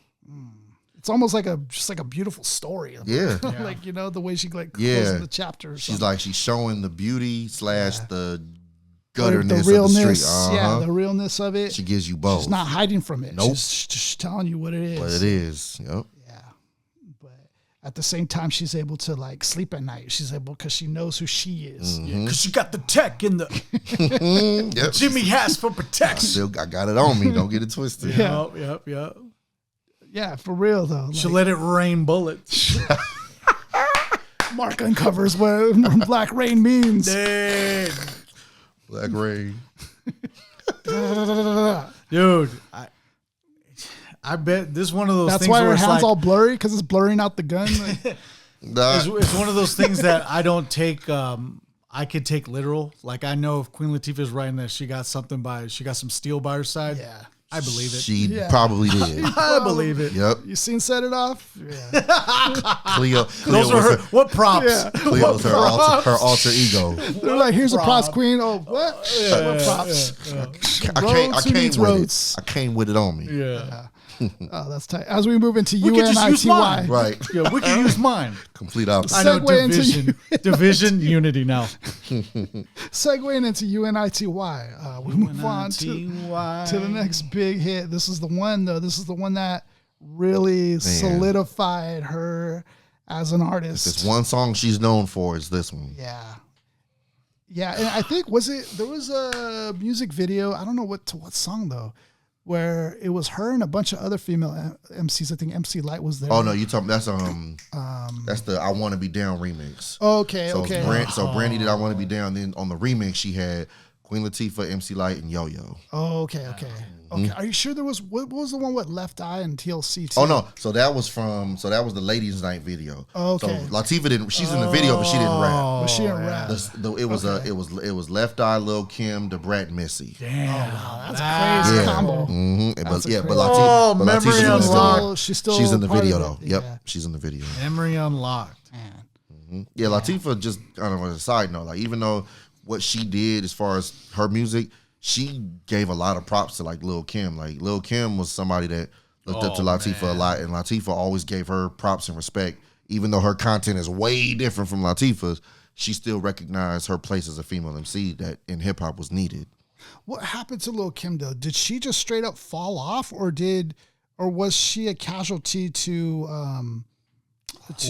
It's almost like a beautiful story. Yeah. Like, the way she closes the chapter. Or she's like, she's showing the beauty / the the gutterness realness. of the street. Yeah, the realness of it. She gives you both. She's not hiding from it. Nope. She's just telling you what it is. But it is. Yep. Yeah. But at the same time, she's able to sleep at night. She's able, because she knows who she is. Because she got the tech in the Yep. Jimmy has for protection. I got it on me. Don't get it twisted. Yep. Yeah, for real though. She'll let it rain bullets. Mark uncovers what Black Rain means. Dude, Black Rain. Dude, I bet this is one of those That's things why where her it's hand's like, all blurry, because it's blurring out the gun. it's one of those things that I don't take. I could take literal. Like, I know if Queen Latifah is writing that she got some steel by her side. Yeah. I believe it. She probably did. I believe it. Yep. You seen Set It Off? Yeah. Cleo Those are her. What props? Yeah. Cleo's her alter ego. They're like, here's a props queen. Oh, what? What props? I came with it on me. Yeah. Oh, that's tight. As we move into We could just use U.N.I.T.Y. mine. Right. Yeah, we can use mine. Complete opposite. I know, Segue into division, unity now. Segueing into U.N.I.T.Y. We move on to the next big hit. This is the one, though. This is the one that really solidified her as an artist. This one song she's known for is this one. Yeah. Yeah, and I think there was a music video, I don't know what song though, where it was her and a bunch of other female MCs. I think MC Light was there. Oh no, you talking? That's the I Want to Be Down remix. Okay, so okay. So Brandy did I Want to Be Down. Then on the remix she had Queen Latifah, MC Light, and Yo Yo. Oh, okay. Are you sure there was what was the one with Left Eye and TLC too? Oh no, so that was the Ladies Night video. Okay. So Latifah didn't. She's in the video, but she didn't rap. But she didn't rap. It was Left Eye, Lil Kim, DeBrat, Missy. Damn. Wow, that's a crazy combo. But Oh, Latifah, memory unlocked. She's still She's in the part video of though. it. Yep, Yeah. she's in the video. Memory unlocked. Man. Yeah, Latifah, just kind of as a side note, like even though what she did as far as her music, she gave a lot of props to like Lil Kim. Like Lil Kim was somebody that looked up to Latifah a lot, and Latifah always gave her props and respect. Even though her content is way different from Latifah's, she still recognized her place as a female MC that in hip hop was needed. What happened to Lil Kim though? Did she just straight up fall off, or was she a casualty to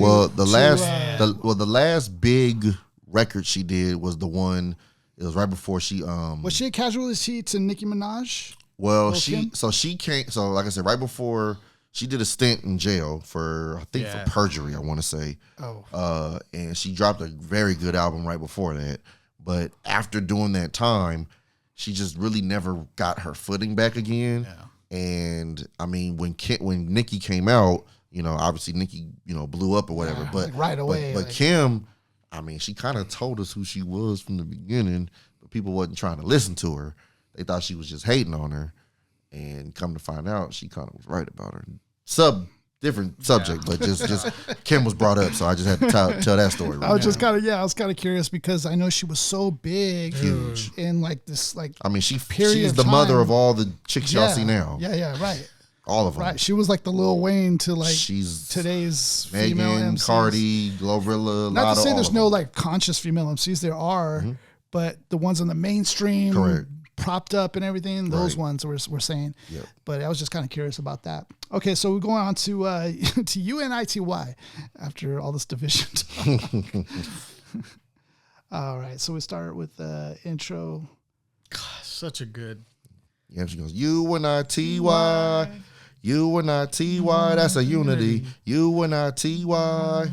Well, the last big record she did was the one. It was right before she. Was she a casualty to Nicki Minaj? Well, Kim? she came. So like I said, right before she did a stint in jail for for perjury. I want to say. Oh. And she dropped a very good album right before that. But after doing that time, she just really never got her footing back again. Yeah. And I mean, when Nicki came out, obviously Nicki, blew up or whatever. Yeah, but like right away. But Kim, I mean, she kind of told us who she was from the beginning, but people wasn't trying to listen to her. They thought she was just hating on her, and come to find out, she kind of was right about her. Different subject, but just Kim was brought up, so I just had to tell that story. Right? I was kind of curious because I know she was so big, huge, in like this I mean, she's the mother of all the chicks y'all see now. Yeah, right. All of them. Right. She was like the Lil Wayne to she's today's Megan, female MCs. Cardi, Glorilla. Not to say there's no like conscious female MCs. There are, but the ones in the mainstream, correct, propped up and everything, those ones we're saying. Yep. But I was just kind of curious about that. Okay, so we're going on to to U.N.I.T.Y. after all this division talk. All right, so we start with the intro. God, such a good. Yeah, she goes, U.N.I.T.Y. U.N.I.T.Y. That's a unity. U.N.I.T.Y.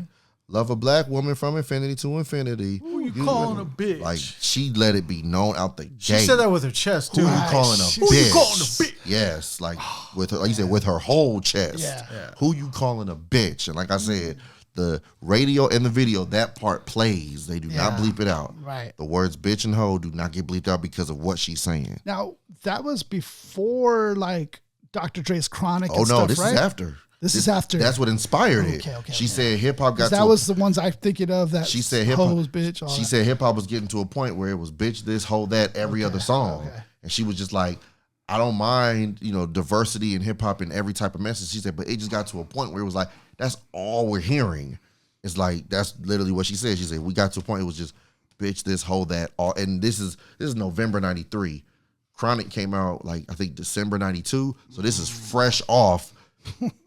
Love a black woman from infinity to infinity. Who you calling a bitch? Like, she let it be known out the gate. She said that with her chest, too. Who you calling a bitch? Who you calling a bitch? Yes, like with her, like you said, with her whole chest. Yeah. Who you calling a bitch? And like I said, the radio and the video, that part plays. They do not bleep it out. Right. The words bitch and hoe do not get bleeped out because of what she's saying. Now, that was before like Dr. Dre's Chronic and Oh, no, stuff, this right? is after. This is after. That's what inspired it. She said hip hop got to. That was the ones I thinking of. That she said hip hop. Bitch. She said hip hop was getting to a point where it was bitch this, hoe that, every other song, and she was just like, I don't mind, diversity in hip hop and every type of message. She said, but it just got to a point where it was like, that's all we're hearing. It's like that's literally what she said. She said we got to a point it was just bitch this, hoe that, all. And this is November '93. Chronic came out like I think December '92. So this is fresh off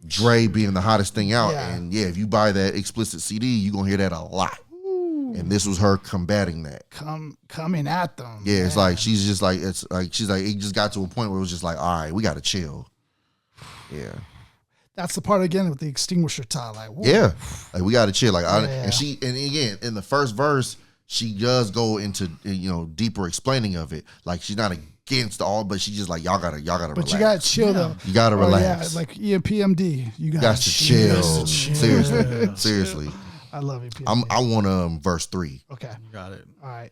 Dre being the hottest thing out. Yeah. And if you buy that explicit CD, you're gonna hear that a lot. Ooh. And this was her combating that. Coming at them. Yeah, it's like she's like it just got to a point where it was just like, all right, we gotta chill. Yeah. That's the part again with the extinguisher tie. Like, whoa. Yeah. Like we gotta chill. Like and again, in the first verse, she does go into deeper explaining of it. Like she's not against all, but she's just like y'all gotta relax. But you gotta chill though. You gotta relax. Yeah, like EMPMD. You gotta chill. Seriously. I love EMPMD. I want verse 3. Okay. You got it. All right.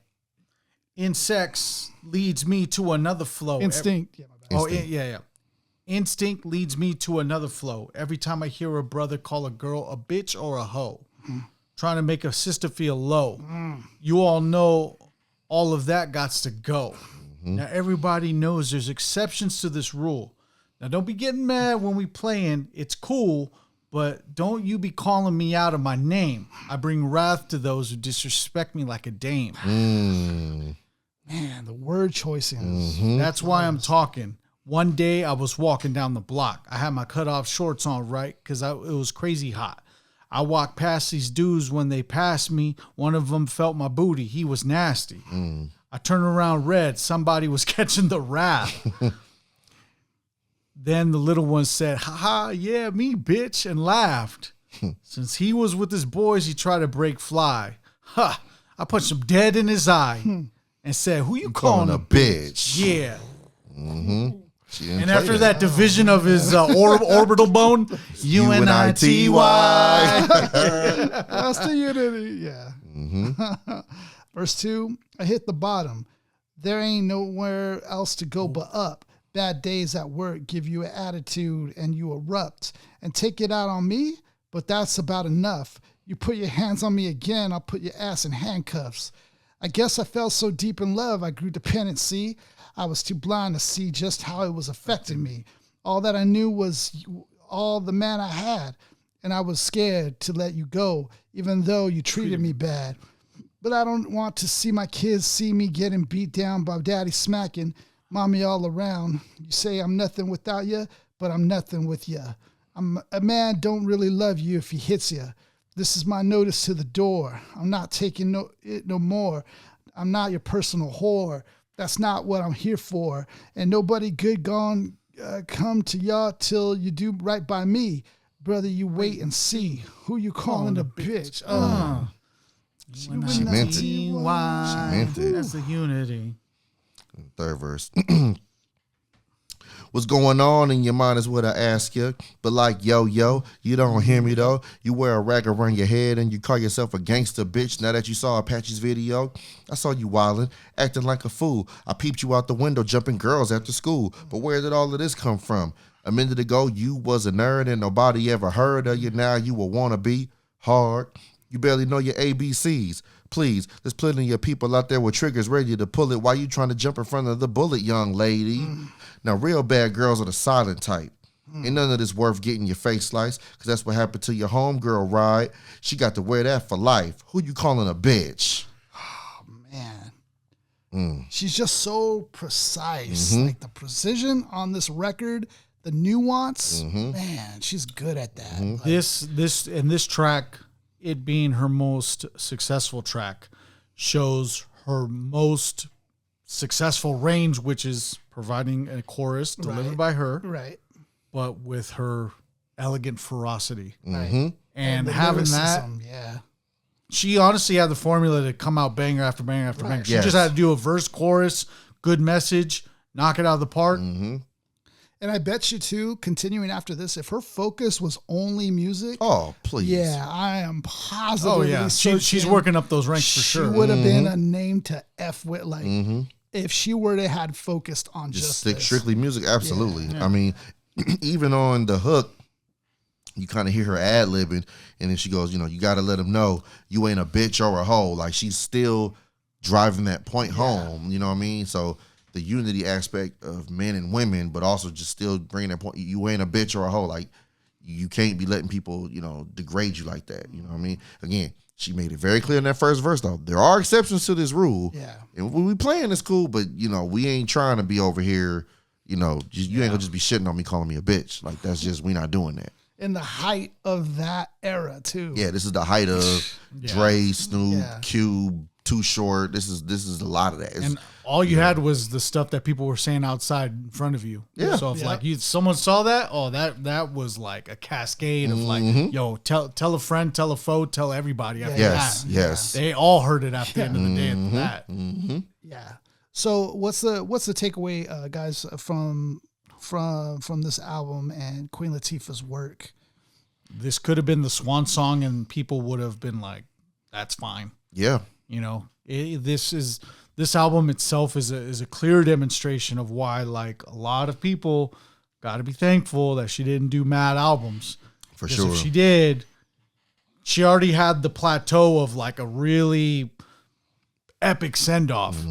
In sex leads me to another flow. Instinct. Yeah. Instinct leads me to another flow. Every time I hear a brother call a girl a bitch or a hoe, trying to make a sister feel low. You all know all of that gots to go. Now everybody knows there's exceptions to this rule. Now don't be getting mad when we playing. It's cool, but don't you be calling me out of my name. I bring wrath to those who disrespect me like a dame. Man, the word choices. That's why I'm talking. One day I was walking down the block. I had my cutoff shorts on, right? Because it was crazy hot. I walked past these dudes. When they passed me, one of them felt my booty. He was nasty. I turned around red. Somebody was catching the wrath. Then the little one said, ha, yeah, me, bitch, and laughed. Since he was with his boys, he tried to break fly. Ha! I punched him dead in his eye and said, who you calling a bitch? Yeah. And after that division of his orbital bone, U.N.I.T.Y. That's the unity. Yeah. Verse 2, I hit the bottom. There ain't nowhere else to go but up. Bad days at work give you an attitude and you erupt and take it out on me, but that's about enough. You put your hands on me again, I'll put your ass in handcuffs. I guess I fell so deep in love, I grew dependent, see? I was too blind to see just how it was affecting me. All that I knew was all the man I had, and I was scared to let you go, even though you treated me bad. But I don't want to see my kids see me getting beat down by daddy smacking, mommy all around. You say I'm nothing without you, but I'm nothing with you. A man don't really love you if he hits you. This is my notice to the door. I'm not taking it no more. I'm not your personal whore. That's not what I'm here for. And nobody good gone come to y'all till you do right by me. Brother, you wait and see. Who you calling a bitch? She meant it. She meant it. That's the unity. Third verse. What's going on in your mind is what I ask you. But like, yo, you don't hear me though. You wear a rag around your head and you call yourself a gangster bitch. Now that you saw Apache's video, I saw you wildin', acting like a fool. I peeped you out the window, jumping girls after school. But where did all of this come from? A minute ago, you was a nerd and nobody ever heard of you. Now you a wannabe hard. You barely know your ABCs. Please, there's plenty of people out there with triggers ready to pull it. Why you trying to jump in front of the bullet, young lady? Now, real bad girls are the silent type. Ain't none of this worth getting your face sliced, because that's what happened to your homegirl ride. She got to wear that for life. Who you calling a bitch? Oh, man. She's just so precise. Like the precision on this record, the nuance, man, she's good at that. Like, This track, it being her most successful track, shows her most successful range, which is providing a chorus delivered by her, right, but with her elegant ferocity. right. And the having that, lyricism, yeah. she honestly had the formula to come out banger after banger after banger. She just had to do a verse, chorus, good message, knock it out of the park. And I bet you too, continuing after this, if her focus was only music, Oh, please. yeah, I am positive. Oh yeah, she's working up those ranks for sure. She would have been a name to F with, like, if she were to had focused on just stick this. strictly music. Absolutely. I mean, even on the hook, you kind of hear her ad-libbing, and then she goes, you got to let him know you ain't a bitch or a hoe. Like, she's still driving that point home. You know what I mean? So the unity aspect of men and women, but also just still bringing that point. You ain't a bitch or a hoe. Like, you can't be letting people, degrade you like that. You know what I mean? Again, she made it very clear in that first verse, though. There are exceptions to this rule. Yeah. And when we playing, it's cool, but, we ain't trying to be over here, you ain't gonna just be shitting on me, calling me a bitch. Like, that's just, we not doing that. In the height of that era, too. Yeah, this is the height of Dre, Snoop, Cube, Too Short. This is a lot of that. And all you had was the stuff that people were saying outside in front of you. Yeah. So if someone saw that, that was like a cascade of like, yo, tell a friend, tell a foe, tell everybody after that. Yes. They all heard it after the end of the day after that. Yeah. So what's the takeaway, guys, from this album and Queen Latifah's work? This could have been the swan song, and people would have been like, "That's fine." Yeah. This album itself is a clear demonstration of why, like, a lot of people got to be thankful that she didn't do mad albums. For Because sure. if she did, she already had the plateau of like a really epic send off.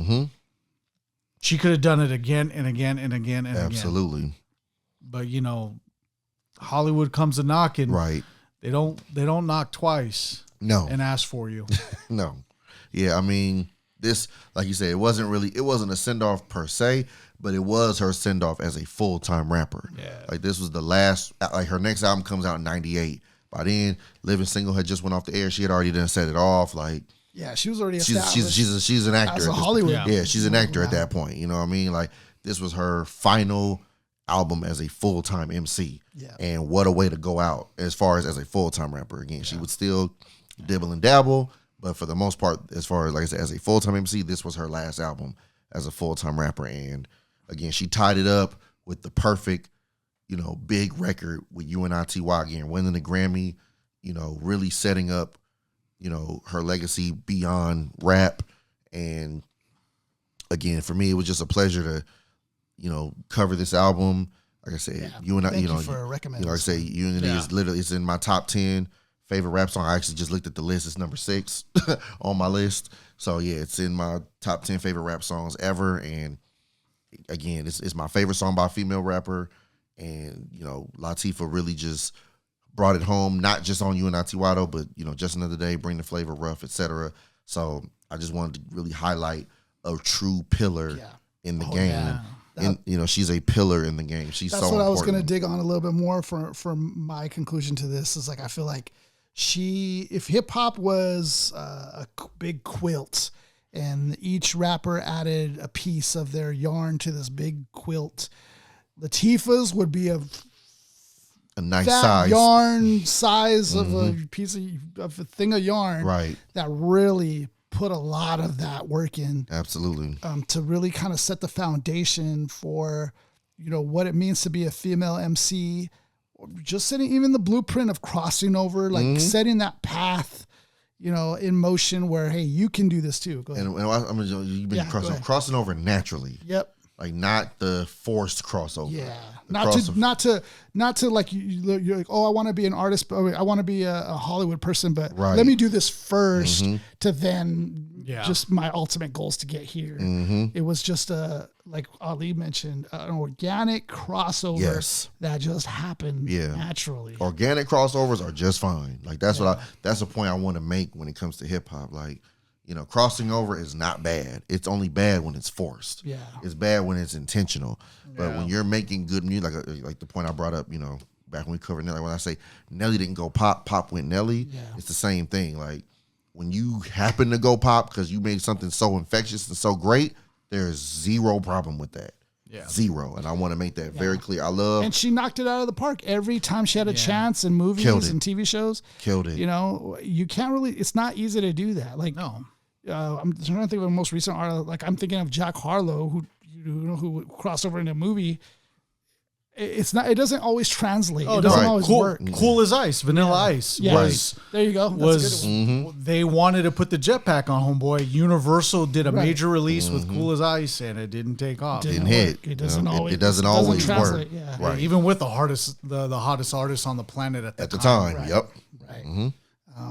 She could have done it again and again and again and again. Absolutely. But Hollywood comes a knocking. Right. They don't knock twice. No. And ask for you. No. Yeah, I mean, this, like you said, it wasn't a send-off per se, but it was her send-off as a full-time rapper. Yeah. Like, this was the last, like, her next album comes out in 98. By then, Living Single had just went off the air. She had already done set it off. Like, yeah, she was already established. She's an actor. As a Hollywood. Yeah, she's an actor at that point. You know what I mean? Like, this was her final album as a full-time MC. Yeah. And what a way to go out as far as a full-time rapper. Again, she would still dibble and dabble, but for the most part, as far as, like I said, as a full-time MC, this was her last album as a full-time rapper. And again, she tied it up with the perfect, big record with U.N.I.T.Y, again, winning the Grammy, really setting up, her legacy beyond rap. And again, for me, it was just a pleasure to, cover this album. Like I said, Thank you for recommending. Like I say, Unity is literally, it's in my top 10 favorite rap song. I actually just looked at the list. It's number 6 on my list. So yeah, it's in my top 10 favorite rap songs ever. And again, it's my favorite song by a female rapper. And, Latifah really just brought it home, not just on U.N.I.T.Y though, but, Just Another Day, Bring the Flavor, Rough, etc. So I just wanted to really highlight a true pillar in the game. Yeah. And, she's a pillar in the game. She's That's so what important. I was going to dig on a little bit more for my conclusion to this is, like, I feel like if hip hop was a big quilt and each rapper added a piece of their yarn to this big quilt, Latifah's would be a nice that size yarn size of a piece of a thing of yarn, right? That really put a lot of that work in, Absolutely, to really kind of set the foundation for, what it means to be a female MC, or just setting even the blueprint of crossing over, like setting that path, in motion where, hey, you can do this too. Go ahead. and you've been crossing over naturally. Yep. Like not the forced crossover. Yeah. Not to like you're like, oh, I want to be an artist, but I want to be a Hollywood person, but let me do this first to then just my ultimate goal is to get here. It was just like Ali mentioned, an organic crossover that just happened naturally. Organic crossovers are just fine. Like that's that's the point I want to make when it comes to hip hop. Like, crossing over is not bad. It's only bad when it's forced. Yeah. It's bad when it's intentional. But when you're making good music, like the point I brought up, back when we covered Nelly, when I say Nelly didn't go pop, pop went Nelly, it's the same thing. Like when you happen to go pop because you made something so infectious and so great, there's zero problem with that. Yeah. Zero. And I want to make that very clear. And she knocked it out of the park every time she had a chance in movies and TV shows. Killed it. You can't really, it's not easy to do that. Like, no. I'm trying to think of the most recent artist. Like I'm thinking of Jack Harlow, who crossed over into a movie. It doesn't always translate. It doesn't always work. Cool as Ice, Vanilla Ice was there. You go. That's a good one. They wanted to put the jetpack on Homeboy. Universal did a major release with Cool as Ice, and it didn't take off. Didn't hit. It doesn't always. It doesn't always work. Yeah. Right. Even with the hottest artist on the planet at the time. Right. Yep. Right.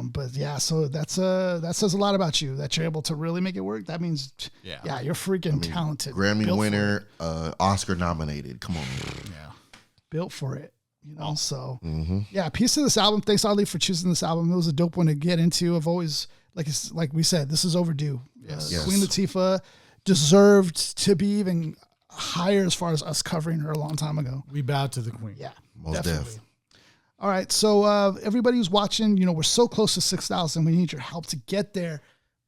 But so that says a lot about you that you're able to really make it work. That means you're freaking talented. Grammy winner, Oscar nominated. Come on, man. Yeah, built for it. So piece of this album. Thanks, Ali, for choosing this album. It was a dope one to get into. I've always like we said, this is overdue. Yes. Queen Latifah deserved to be even higher as far as us covering her a long time ago. We bowed to the Queen. Yeah, most definitely. All right, so everybody who's watching, we're so close to 6,000. We need your help to get there.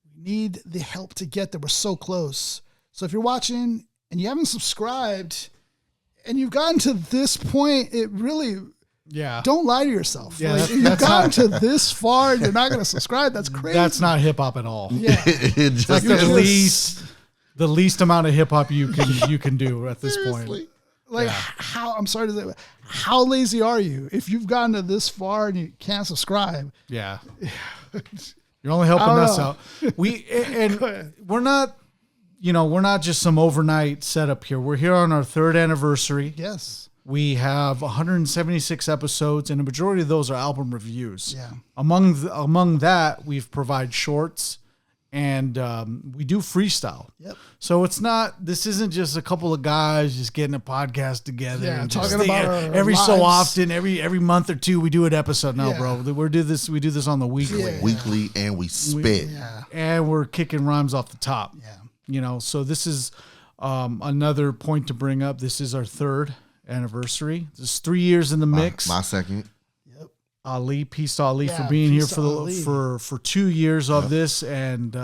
We need the help to get there. We're so close. So if you're watching and you haven't subscribed and you've gotten to this point, it really, don't lie to yourself. Yeah, like, you've gotten to this far and you're not going to subscribe. That's crazy. That's not hip hop at all. Yeah. It's like the least amount of hip hop you can do at this point. Like I'm sorry to say, how lazy are you if you've gotten to this far and you can't subscribe? Yeah, you're only helping us out. We're not, we're not just some overnight setup here. We're here on our 3rd anniversary. Yes, we have 176 episodes, and a majority of those are album reviews. Yeah, among that we've provided shorts. And we do freestyle. Yep. So this isn't just a couple of guys just getting a podcast together. Yeah, and talking about every lives. so often, every month or two, we do an episode. No, bro, we do this on the weekly. Yeah. Weekly, and we spit. And we're kicking rhymes off the top. Yeah. So this is another point to bring up. This is our 3rd anniversary. This is 3 years in the mix. My 2nd. Ali, peace to Ali for being here for 2 years of this, and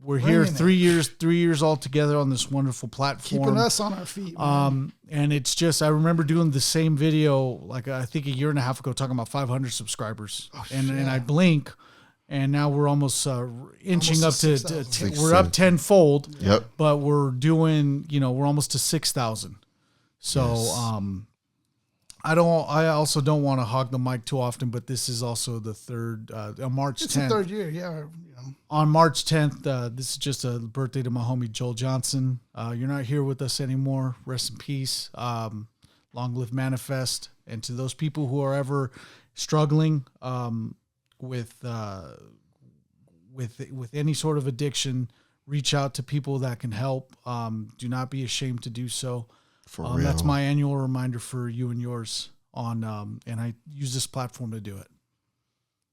we're here 3 years all together on this wonderful platform, keeping us on our feet. Man. And it's just, I remember doing the same video like I think a year and a half ago, talking about 500 subscribers, and I blink, and now we're almost inching up to we're up tenfold. Yep. But we're doing, we're almost to 6,000. So I also don't want to hog the mic too often, but this is also the 3rd, March 10th. It's the 3rd year, yeah. On March 10th, this is just a birthday to my homie Joel Johnson. You're not here with us anymore. Rest in peace. Long live Manifest. And to those people who are ever struggling with any sort of addiction, reach out to people that can help. Do not be ashamed to do so. For real. That's my annual reminder for you and yours and I use this platform to do it.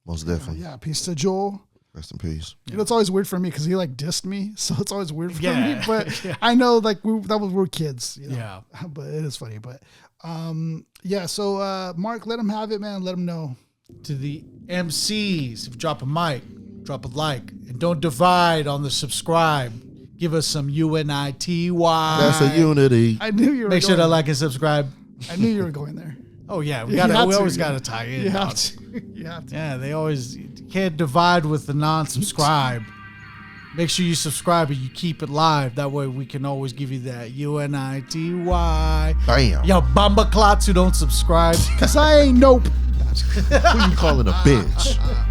Most definitely. Yeah. Peace to Joel. Rest in peace. It's always weird for me because he dissed me, so it's always weird for me. But I know we're kids. Yeah. But it is funny. But So Mark, let him have it, man. Let him know. To the MCs, if you drop a mic, drop a like, and don't divide on the subscribe. Give us some U.N.I.T.Y. That's a unity. I knew you were Make sure to going like and subscribe. I knew you were going there. Oh yeah, we You have to. always gotta tie in. You dog. have to. You have to. Yeah, you can't divide with the non-subscribe. Make sure you subscribe and you keep it live. That way we can always give you that U.N.I.T.Y. Bam. Yo, bumba clots who don't subscribe. Cause I ain't nope. Who you calling a bitch?